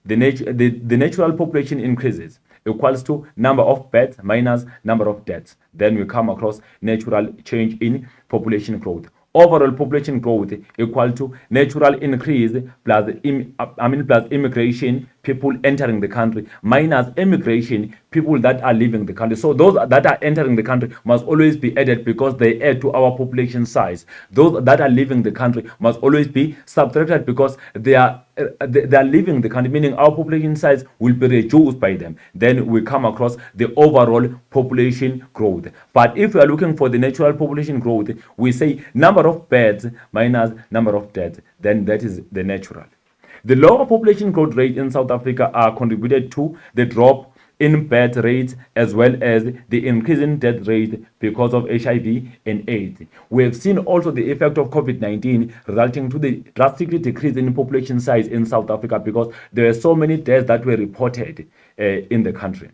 The natural population increases equals to number of births minus number of deaths. Then we come across natural change in population growth. Overall population growth equal to natural increase plus immigration, people entering the country, minus immigration, people that are leaving the country. So those that are entering the country must always be added because they add to our population size. Those that are leaving the country must always be subtracted because they are leaving the country, meaning our population size will be reduced by them. Then we come across the overall population growth. But if we are looking for the natural population growth, we say number of births minus number of deaths. Then that is the natural. The lower population growth rate in South Africa are contributed to the drop in birth rates as well as the increase in death rate because of HIV and AIDS. We have seen also the effect of COVID-19 resulting to the drastically decrease in population size in South Africa because there are so many deaths that were reported in the country.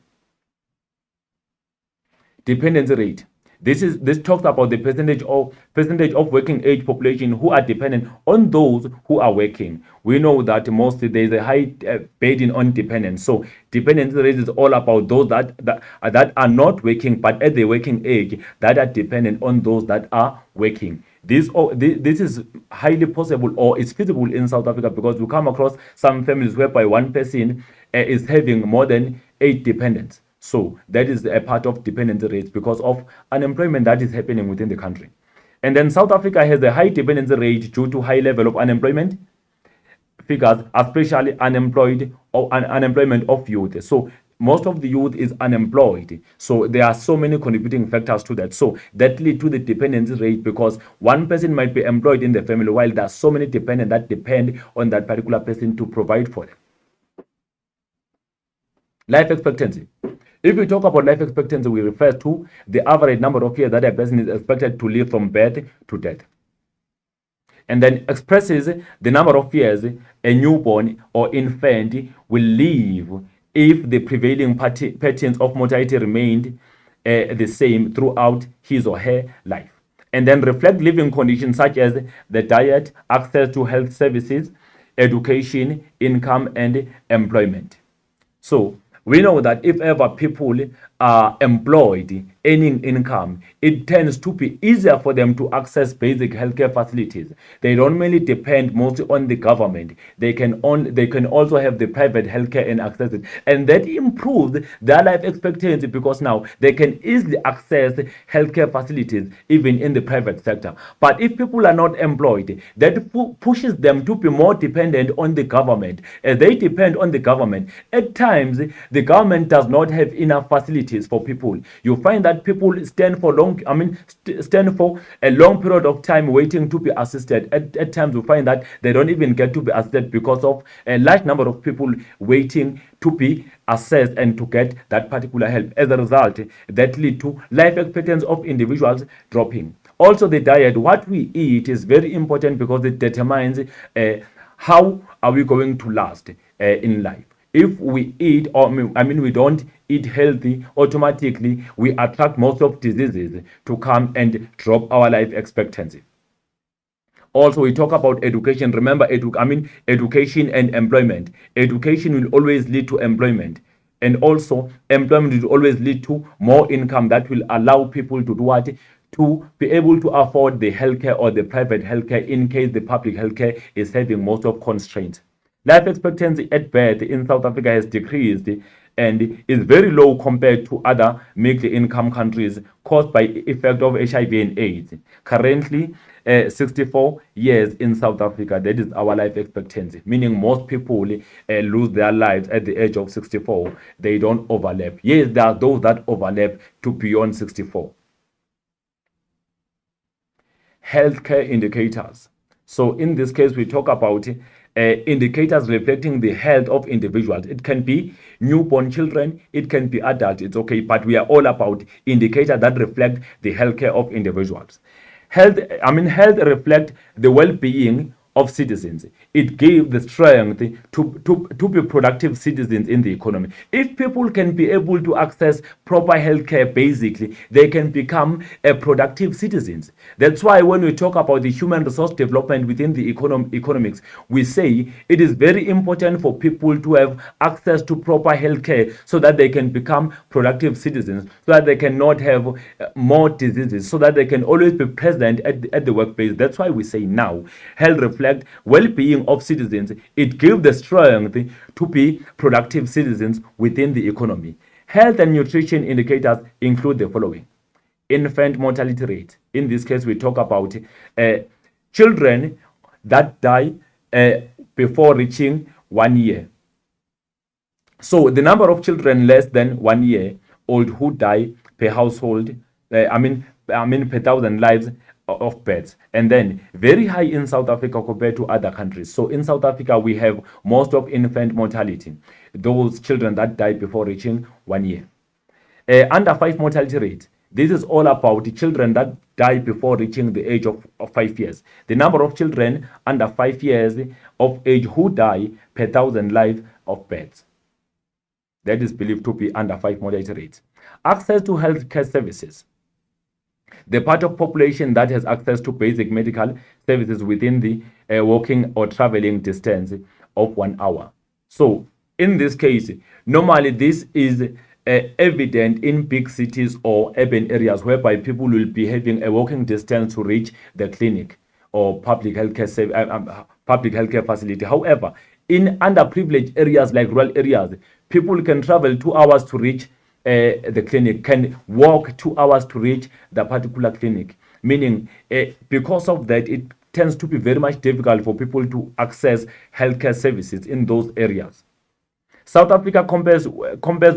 Dependency rate. This talks about the percentage of working age population who are dependent on those who are working. We know that mostly there is a high burden on dependence. So dependency rate is all about those that are not working but at the working age that are dependent on those that are working. This is highly possible or is feasible in South Africa because we come across some families whereby one person is having more than 8 dependents. So that is a part of dependency rates because of unemployment that is happening within the country. And then South Africa has a high dependency rate due to high level of unemployment figures, especially unemployment of youth. So most of the youth is unemployed. So there are so many contributing factors to that. So that lead to the dependency rate because one person might be employed in the family while there are so many dependents that depend on that particular person to provide for them. Life expectancy. If we talk about life expectancy, we refer to the average number of years that a person is expected to live from birth to death. And then expresses the number of years a newborn or infant will live if the prevailing patterns of mortality remained the same throughout his or her life. And then reflect living conditions such as the diet, access to health services, education, income, and employment. So we know that if ever people are employed, earning income, it tends to be easier for them to access basic healthcare facilities. They don't mainly depend mostly on the government. They can also have the private healthcare and access it, and that improves their life expectancy because now they can easily access healthcare facilities even in the private sector. But if people are not employed, that pushes them to be more dependent on the government. As they depend on the government, at times the government does not have enough facilities for people. You find that people stand for a long period of time waiting to be assisted. At times we find that they don't even get to be assisted because of a large number of people waiting to be assessed and to get that particular help. As a result, that lead to life expectancy of individuals dropping. Also, the diet, what we eat, is very important because it determines how are we going to last in life. If we eat, or we don't eat healthy, automatically we attract most of diseases to come and drop our life expectancy. Also, we talk about education. Remember, education and employment. Education will always lead to employment, and also employment will always lead to more income that will allow people to do what, to be able to afford the healthcare or the private healthcare in case the public healthcare is having most of constraints. Life expectancy at birth in South Africa has decreased and is very low compared to other middle-income countries caused by effect of HIV and AIDS. Currently, 64 years in South Africa, that is our life expectancy, meaning most people lose their lives at the age of 64. They don't overlap. Yes, there are those that overlap to beyond 64. Healthcare indicators. So in this case, we talk about indicators reflecting the health of individuals. It can be newborn children, it can be adults, it's okay, but we are all about indicators that reflect the healthcare of individuals. Health reflect the well-being of citizens. It gave the strength to be productive citizens in the economy. If people can be able to access proper healthcare, basically, they can become a productive citizens. That's why when we talk about the human resource development within the economics, we say it is very important for people to have access to proper healthcare so that they can become productive citizens, so that they cannot have more diseases, so that they can always be present at the workplace. That's why we say now health reflects well-being of citizens. It gives the strength to be productive citizens within the economy. Health and nutrition indicators include the following: infant mortality rate. In this case, we talk about children that die before reaching 1 year. So the number of children less than 1 year old who die per household, per 1,000 lives of births, and then very high in South Africa compared to other countries. So in South Africa, we have most of infant mortality, those children that die before reaching 1 year. Under 5 mortality rate. This is all about the children that die before reaching the age of 5 years. The number of children under 5 years of age who die per 1,000 lives of births. That is believed to be under 5 mortality rate. Access to healthcare services. The part of population that has access to basic medical services within the walking or traveling distance of 1 hour. So in this case, normally this is evident in big cities or urban areas whereby people will be having a walking distance to reach the clinic or public healthcare facility. However, in underprivileged areas like rural areas, people can travel 2 hours to reach the clinic, can walk 2 hours to reach the particular clinic, meaning because of that, it tends to be very much difficult for people to access healthcare services in those areas. South Africa compares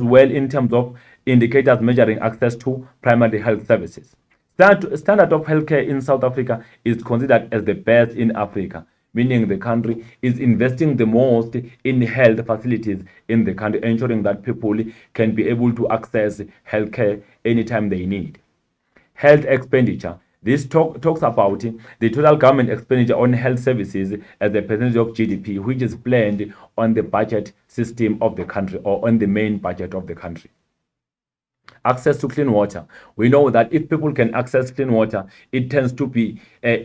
well in terms of indicators measuring access to primary health services. Standard of healthcare in South Africa is considered as the best in Africa, meaning the country is investing the most in health facilities in the country, ensuring that people can be able to access healthcare anytime they need. Health expenditure. This talks about the total government expenditure on health services as a percentage of GDP, which is planned on the budget system of the country or on the main budget of the country. Access to clean water. We know that if people can access clean water, it tends to be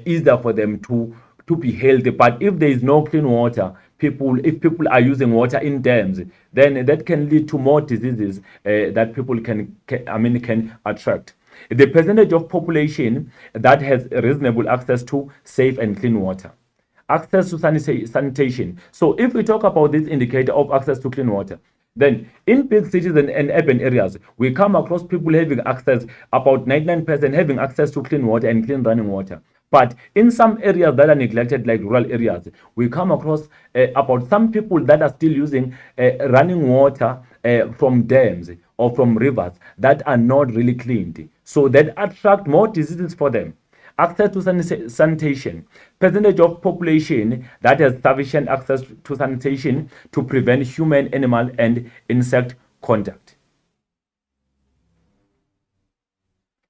easier for them to be healthy. But if there is no clean water, if people are using water in dams, then that can lead to more diseases that people can attract. The percentage of population that has reasonable access to safe and clean water. Access to sanitation. So if we talk about this indicator of access to clean water, then in big cities and urban areas, we come across people having access, about 99% having access to clean water and clean running water. But in some areas that are neglected, like rural areas, we come across about some people that are still using running water from dams or from rivers that are not really cleaned. So that attract more diseases for them. Access to sanitation. Percentage of population that has sufficient access to sanitation to prevent human, animal, and insect contact.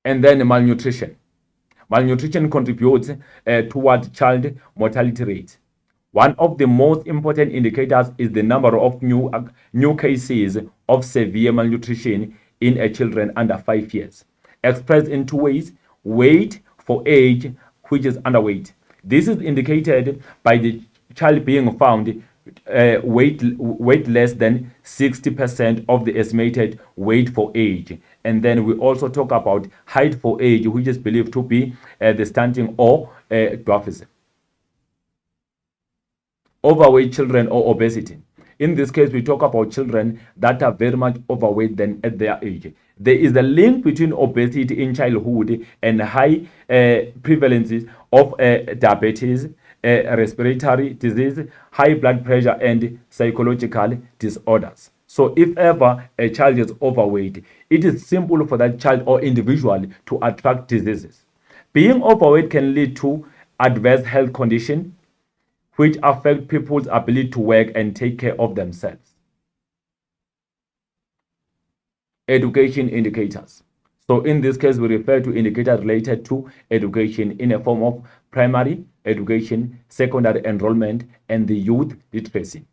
And then malnutrition. Malnutrition contributes toward child mortality rate. One of the most important indicators is the number of new cases of severe malnutrition in children under 5 years, expressed in two ways: weight for age, which is underweight. This is indicated by the child being found weight less than 60% of the estimated weight for age. And then we also talk about height for age, which is believed to be the stunting or dwarfism. Overweight children or obesity. In this case, we talk about children that are very much overweight than at their age. There is a link between obesity in childhood and high prevalences of diabetes, respiratory disease, high blood pressure, and psychological disorders. So if ever a child is overweight, it is simple for that child or individual to attract diseases. Being overweight can lead to adverse health conditions which affect people's ability to work and take care of themselves. Education indicators. So in this case, we refer to indicators related to education in a form of primary education, secondary enrollment, and the youth literacy.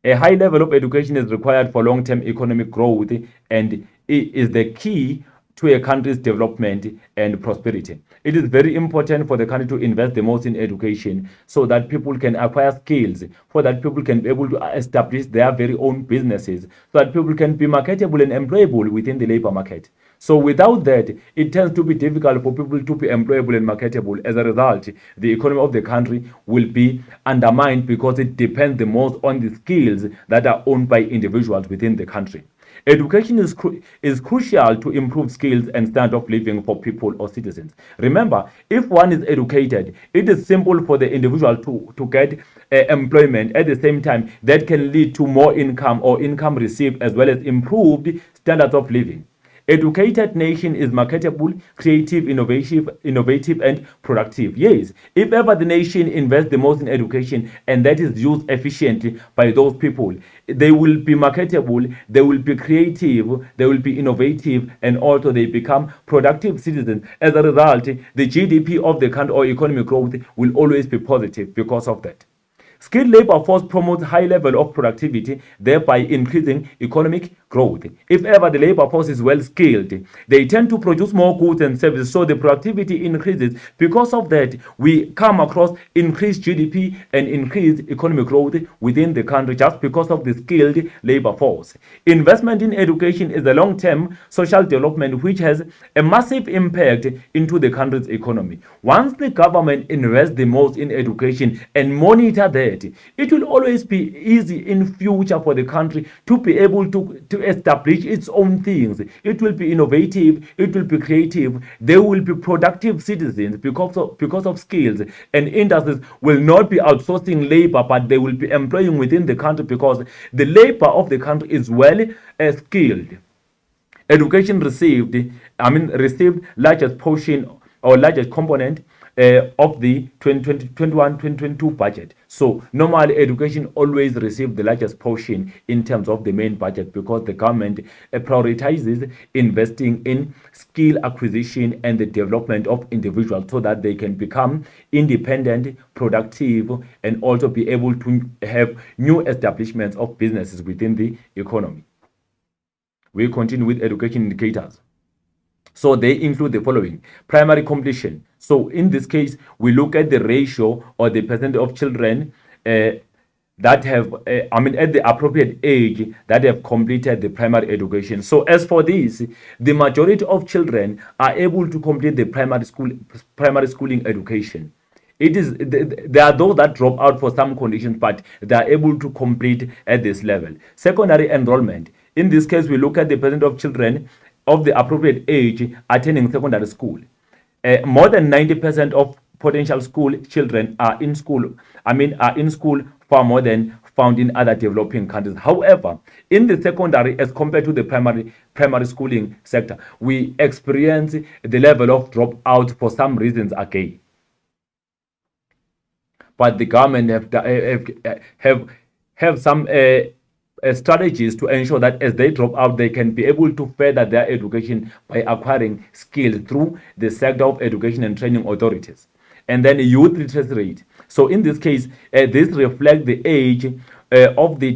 A high level of education is required for long-term economic growth and is the key to a country's development and prosperity. It is very important for the country to invest the most in education so that people can acquire skills, so that people can be able to establish their very own businesses, so that people can be marketable and employable within the labor market. So without that, it tends to be difficult for people to be employable and marketable. As a result, the economy of the country will be undermined because it depends the most on the skills that are owned by individuals within the country. Education is crucial to improve skills and standard of living for people or citizens. Remember, if one is educated, it is simple for the individual to get employment. At the same time, that can lead to more income or income received as well as improved standards of living. Educated nation is marketable, creative, innovative, and productive. Yes, if ever the nation invests the most in education and that is used efficiently by those people, they will be marketable, they will be creative, they will be innovative, and also they become productive citizens. As a result, the GDP of the country or economic growth will always be positive because of that. Skilled labor force promotes high level of productivity, thereby increasing economic growth. If ever the labor force is well skilled, they tend to produce more goods and services, so the productivity increases. Because of that, we come across increased GDP and increased economic growth within the country just because of the skilled labor force. Investment in education is a long-term social development which has a massive impact into the country's economy. Once the government invests the most in education and monitor that, it will always be easy in future for the country to be able to establish its own things. It will be innovative, it will be creative, they will be productive citizens because of skills, and industries will not be outsourcing labor, but they will be employing within the country because the labor of the country is well skilled. Education received largest portion or largest component of the 2021-2022 budget. So normally education always receives the largest portion in terms of the main budget because the government prioritizes investing in skill acquisition and the development of individuals so that they can become independent, productive, and also be able to have new establishments of businesses within the economy. We continue with education indicators. So they include the following: primary completion. So in this case, we look at the ratio or the percentage of children that have, at the appropriate age, that have completed the primary education. So as for this, the majority of children are able to complete the primary schooling education. It is there are those that drop out for some conditions, but they are able to complete at this level. Secondary enrollment. In this case, we look at the percent of children of the appropriate age attending secondary school. More than 90% of potential school children are in school. Are in school far more than found in other developing countries. However, in the secondary as compared to the primary schooling sector, we experience the level of dropout for some reasons again. But the government have some strategies to ensure that as they drop out, they can be able to further their education by acquiring skills through the sector of education and training authorities. And then youth literacy rate. So in this case, this reflects the age of the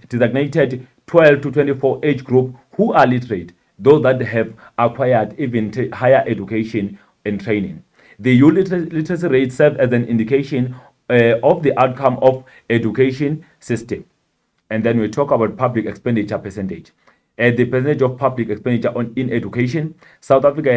designated 12 to 24 age group who are literate, those that have acquired even higher education and training. The youth literacy rate serves as an indication of the outcome of education system. And then we talk about public expenditure percentage. The percentage of public expenditure in education, South Africa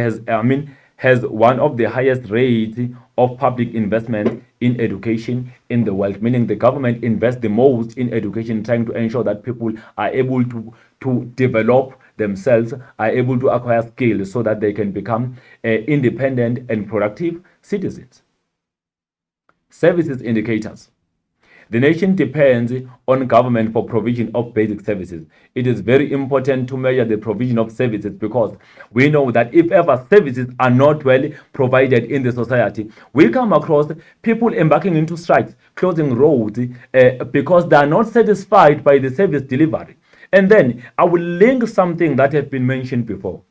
has one of the highest rates of public investment in education in the world, meaning the government invests the most in education, trying to ensure that people are able to develop themselves, are able to acquire skills so that they can become independent and productive citizens. Services indicators. The nation depends on government for provision of basic services. It is very important to measure the provision of services because we know that if ever services are not well provided in the society, we come across people embarking into strikes, closing roads because they are not satisfied by the service delivery. And then I will link something that has been mentioned before.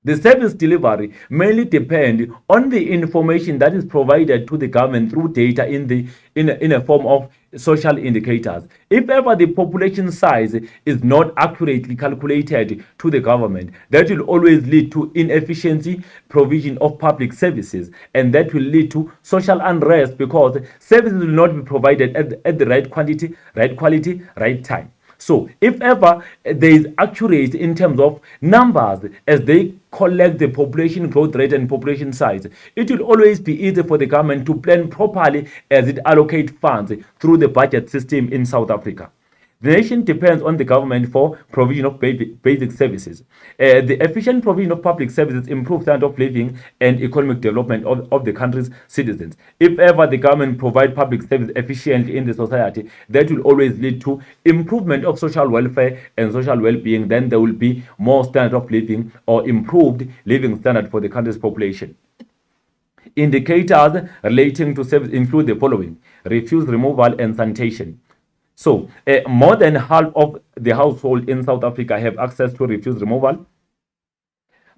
The service delivery mainly depend on the information that is provided to the government through data in a form of social indicators. If ever the population size is not accurately calculated to the government, that will always lead to inefficiency provision of public services, and that will lead to social unrest because services will not be provided at the right quantity, right quality, right time. So if ever there is accuracy in terms of numbers as they collect the population growth rate and population size, it will always be easy for the government to plan properly as it allocates funds through the budget system in South Africa. The nation depends on the government for provision of basic services. The efficient provision of public services improves standard of living and economic development of the country's citizens. If ever the government provides public service efficiently in the society, that will always lead to improvement of social welfare and social well-being. Then there will be more standard of living or improved living standard for the country's population. Indicators relating to service include the following: refuse removal and sanitation. So, more than half of the households in South Africa have access to refuse removal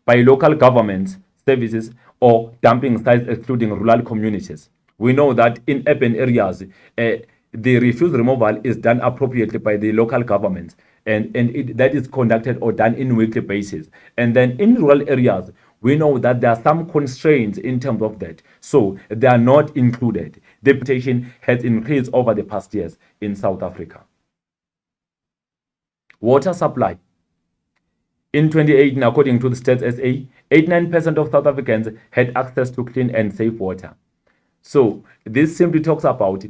by local government services or dumping sites, excluding rural communities. We know that in urban areas, the refuse removal is done appropriately by the local government, and that is conducted or done in weekly basis. And then in rural areas, we know that there are some constraints in terms of that, so they are not included. The population has increased over the past years in South Africa. Water supply. In 2018, according to the Stats SA, 89% of South Africans had access to clean and safe water. So this simply talks about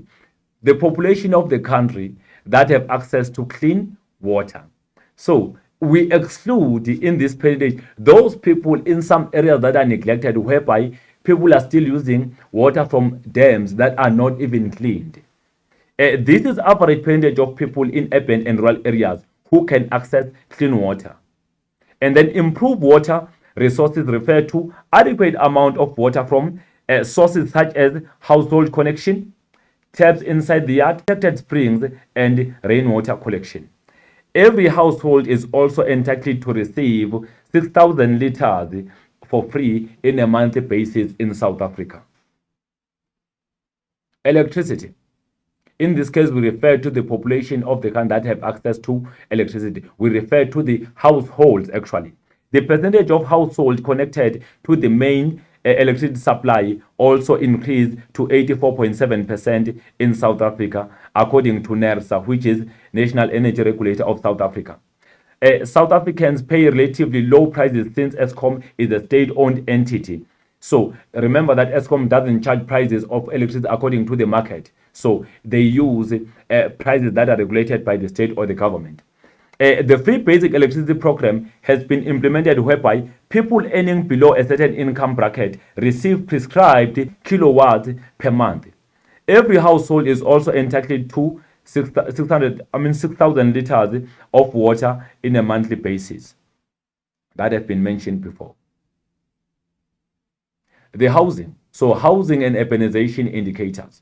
the population of the country that have access to clean water. So we exclude in this percentage those people in some areas that are neglected, whereby people are still using water from dams that are not even cleaned. This is average percentage of people in urban and rural areas who can access clean water. And then improved water resources refer to adequate amount of water from sources such as household connection, taps inside the yard, protected springs, and rainwater collection. Every household is also entitled to receive 6,000 liters for free in a monthly basis in South Africa. Electricity. In this case, we refer to the population of the country that have access to electricity. We refer to the households actually. The percentage of households connected to the main electricity supply also increased to 84.7% in South Africa, according to NERSA, which is National Energy Regulator of South Africa. South Africans pay relatively low prices since Eskom is a state-owned entity. So remember that Eskom doesn't charge prices of electricity according to the market. So they use prices that are regulated by the state or the government. The free basic electricity program has been implemented whereby people earning below a certain income bracket receive prescribed kilowatts per month. Every household is also entitled to 6,000 liters of water in a monthly basis. That has been mentioned before. The housing. So housing and urbanization indicators.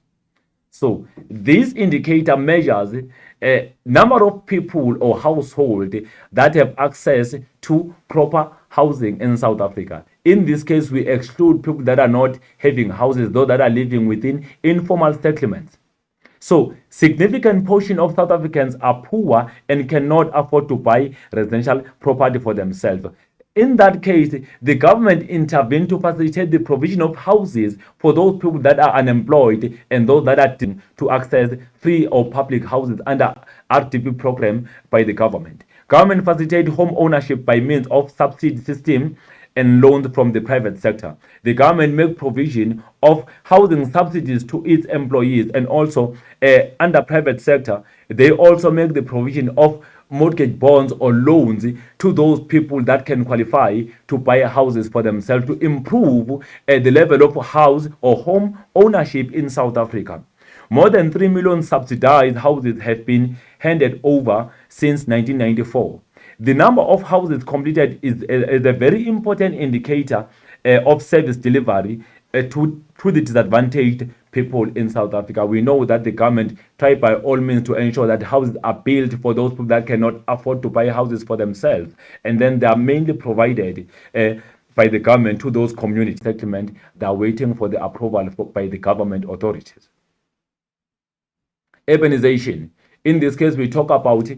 So this indicator measures a number of people or household that have access to proper housing in South Africa. In this case, we exclude people that are not having houses, those that are living within informal settlements. So significant portion of South Africans are poor and cannot afford to buy residential property for themselves. In that case, the government intervened to facilitate the provision of houses for those people that are unemployed and those that are to access free or public houses under RDP program by the government. Government facilitated home ownership by means of subsidy system and loans from the private sector. The government make provision of housing subsidies to its employees, and also under private sector, they also make the provision of mortgage bonds or loans to those people that can qualify to buy houses for themselves to improve the level of house or home ownership in South Africa. More than 3 million subsidized houses have been handed over since 1994. The number of houses completed is a very important indicator of service delivery to the disadvantaged people in South Africa. We know that the government tried by all means to ensure that houses are built for those people that cannot afford to buy houses for themselves. And then they are mainly provided by the government to those community settlements that are waiting for the approval by the government authorities. Urbanization. In this case, we talk about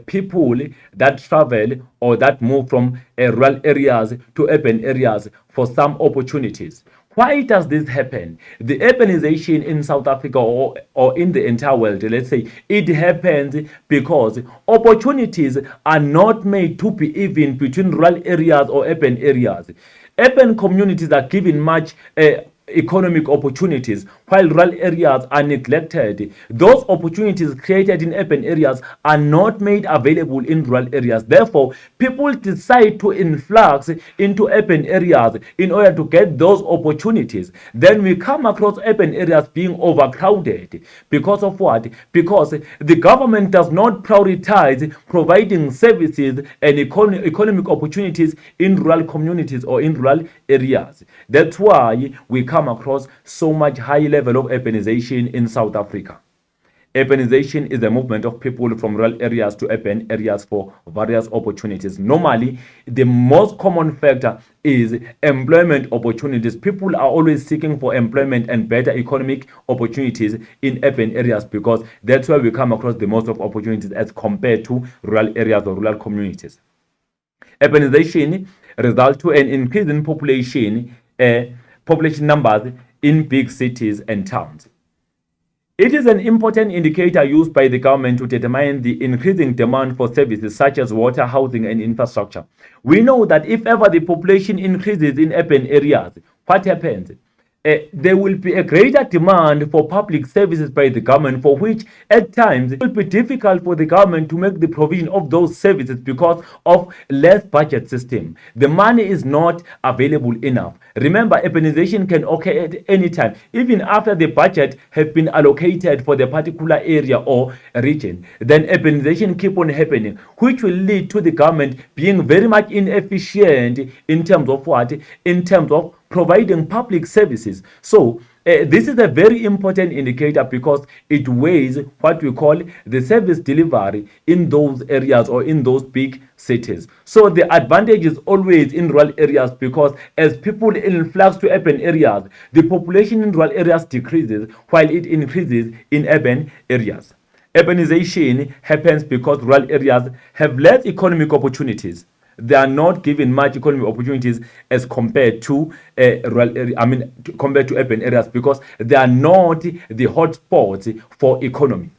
people that travel or that move from rural areas to urban areas for some opportunities. Why does this happen? The urbanization in South Africa or in the entire world, let's say, it happens because opportunities are not made to be even between rural areas or urban areas. Urban communities are given much economic opportunities while rural areas are neglected. Those opportunities created in urban areas are not made available in rural areas. Therefore, people decide to influx into urban areas in order to get those opportunities. Then we come across urban areas being overcrowded. Because of what? Because the government does not prioritize providing services and economic opportunities in rural communities or in rural areas. That's why we come across so much high level of urbanization in South Africa. Urbanization is the movement of people from rural areas to urban areas for various opportunities. Normally, the most common factor is employment opportunities. People are always seeking for employment and better economic opportunities in urban areas because that's where we come across the most of opportunities as compared to rural areas or rural communities. Urbanization results to an increase in population numbers in big cities and towns. It is an important indicator used by the government to determine the increasing demand for services such as water, housing, and infrastructure. We know that if ever the population increases in urban areas, what happens? There will be a greater demand for public services by the government, for which at times it will be difficult for the government to make the provision of those services because of less budget system. The money is not available enough. Remember, urbanization can occur at any time, even after the budget has been allocated for the particular area or region. Then urbanization keep on happening, which will lead to the government being very much inefficient in terms of what? In terms of providing public services. So this is a very important indicator because it weighs what we call the service delivery in those areas or in those big cities. So the advantage is always in rural areas because as people influx to urban areas, the population in rural areas decreases while it increases in urban areas. Urbanization happens because rural areas have less economic opportunities. they are not given much economic opportunities as compared to compared to urban areas, because they are not the hotspots for economy.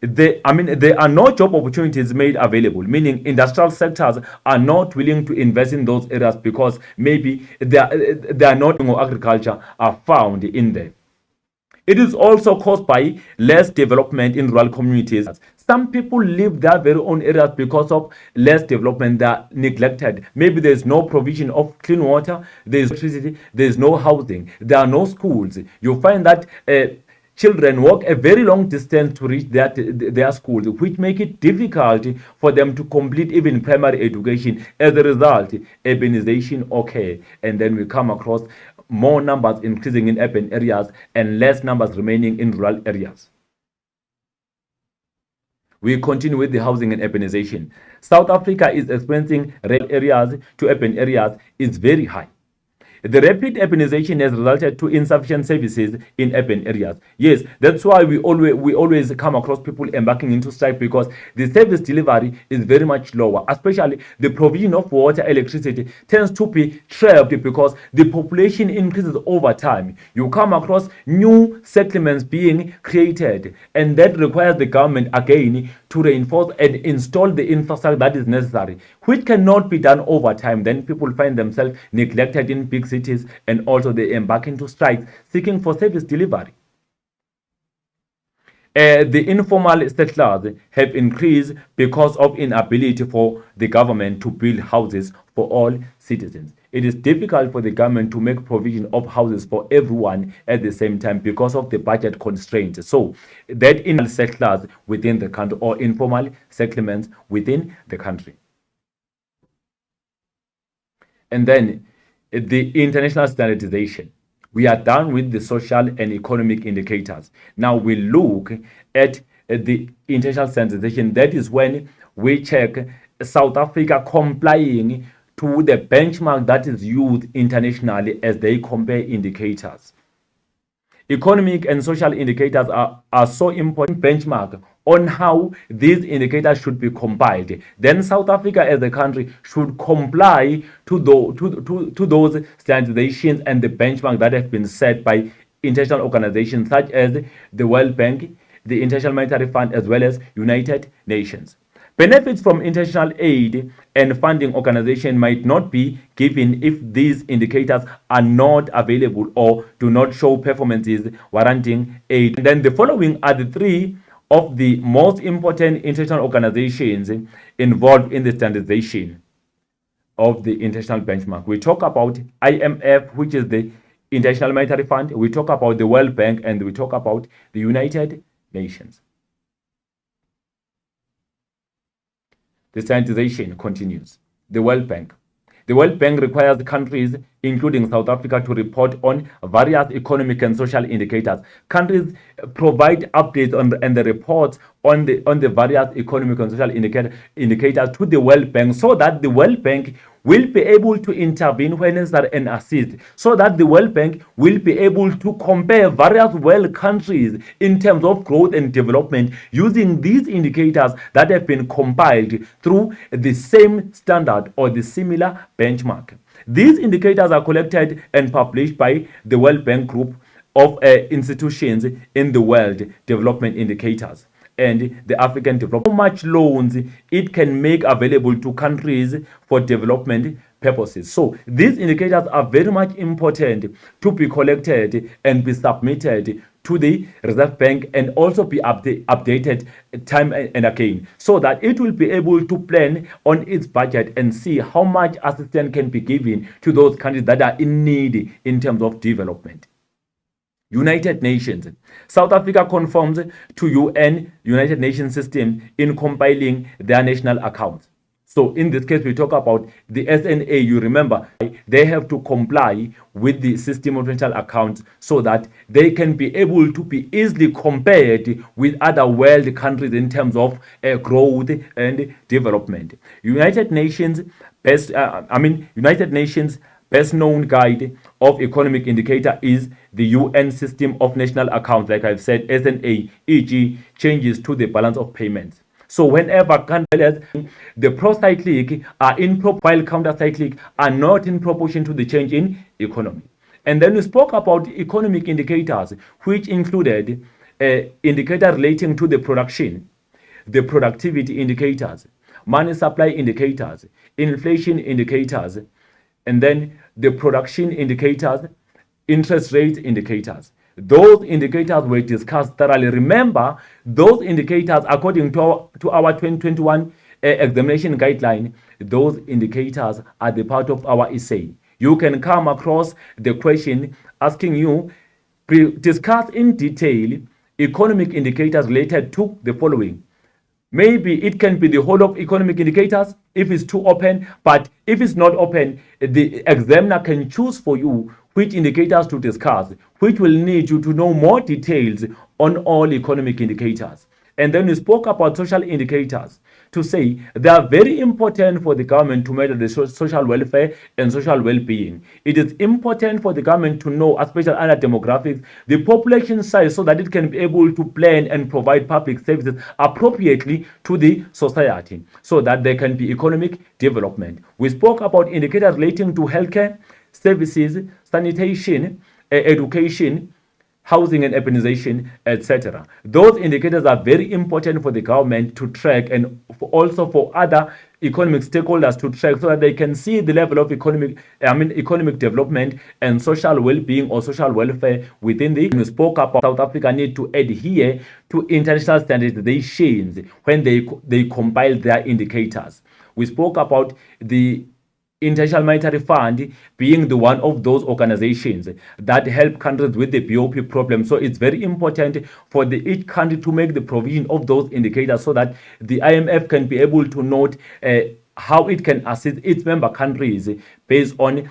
There are no job opportunities made available, meaning industrial sectors are not willing to invest in those areas because maybe they are not, or agriculture are found in there. It is also caused by less development in rural communities. Some people live their very own areas because of less development. They are neglected. Maybe there's no provision of clean water, there's electricity, there's no housing, there are no schools. You find that children walk a very long distance to reach their schools, which make it difficult for them to complete even primary education. As a result, urbanization occurs, and then we come across more numbers increasing in urban areas and less numbers remaining in rural areas. We continue with the housing and urbanization. South Africa is experiencing rural areas to urban areas is very high. The rapid urbanization has resulted to insufficient services in urban areas. Yes, that's why we always come across people embarking into strike, because the service delivery is very much lower, especially the provision of water, electricity tends to be trapped because the population increases over time. You come across new settlements being created, and that requires the government again to reinforce and install the infrastructure that is necessary, which cannot be done over time. Then people find themselves neglected in big cities, and also they embark into strikes seeking for service delivery. The informal settlers have increased because of inability for the government to build houses for all citizens. It is difficult for the government to make provision of houses for everyone at the same time because of the budget constraints. So that informal settlers within the country, or informal settlements within the country. And then the international standardization. We are done with the social and economic indicators. Now we look at the international standardization. That is when we check South Africa complying to the benchmark that is used internationally as they compare indicators. Economic and social indicators are so important benchmark on how these indicators should be compiled. Then South Africa as a country should comply to those standardizations and the benchmark that have been set by international organizations such as the World Bank, the International Monetary Fund, as well as United Nations. Benefits from international aid and funding organization might not be given if these indicators are not available or do not show performances warranting aid. And then the following are the three of the most important international organizations involved in the standardization of the international benchmark. We talk about IMF, which is the International Monetary Fund. We talk about the World Bank, and we talk about the United Nations. The standardization continues. The World Bank. The World Bank requires countries, including South Africa, to report on various economic and social indicators. Countries provide updates and the reports on the various economic and social indicators to the World Bank, so that the World Bank will be able to intervene when necessary and assist, so that the World Bank will be able to compare various world countries in terms of growth and development using these indicators that have been compiled through the same standard or the similar benchmark. These indicators are collected and published by the World Bank Group of institutions in the world development indicators and the African development. How much loans it can make available to countries for development purposes. So these indicators are very much important to be collected and be submitted to the Reserve Bank, and also be updated time and again, so that it will be able to plan on its budget and see how much assistance can be given to those countries that are in need in terms of development. United Nations. South Africa conforms to United Nations system in compiling their national accounts. So in this case, we talk about the SNA. You remember, they have to comply with the system of national accounts so that they can be able to be easily compared with other world countries in terms of growth and development. United Nations best known guide of economic indicator is the UN System of National Accounts, like I've said, SNA, e.g. changes to the balance of payments. So whenever countries, the pro-cyclic are in while counter-cyclic are not in proportion to the change in economy. And then we spoke about economic indicators, which included indicators relating to the production, the productivity indicators, money supply indicators, inflation indicators, and then the production indicators, interest rate indicators. Those indicators were discussed thoroughly. Remember, those indicators, according to our 2021 examination guideline, those indicators are the part of our essay. You can come across the question asking you, discuss in detail economic indicators related to the following. Maybe it can be the whole of economic indicators if it's too open, but if it's not open, the examiner can choose for you which indicators to discuss, which will need you to know more details on all economic indicators. And then we spoke about social indicators to say they are very important for the government to measure the social welfare and social well-being. It is important for the government to know, especially under demographics, the population size so that it can be able to plan and provide public services appropriately to the society so that there can be economic development. We spoke about indicators relating to healthcare, services, sanitation, education, housing and urbanization, etc. Those indicators are very important for the government to track and also for other economic stakeholders to track so that they can see the level of economic development and social well-being or social welfare within the. We spoke about South Africa need to adhere to international standardizations when they compile their indicators. We spoke about the International Monetary Fund being the one of those organizations that help countries with the BOP problem. So it's very important for each country to make the provision of those indicators so that the IMF can be able to note how it can assist its member countries based on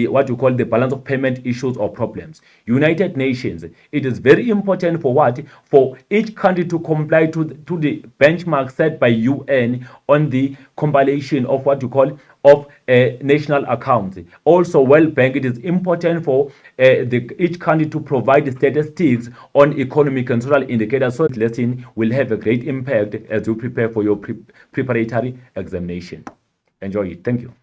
what you call the balance of payment issues or problems. United Nations, it is very important for each country to comply to the benchmark set by UN on the compilation of what you call of national accounts. Also, World Bank, it is important for each country to provide statistics on economic and social indicators. So this lesson will have a great impact as you prepare for your preparatory examination. Enjoy it. Thank you.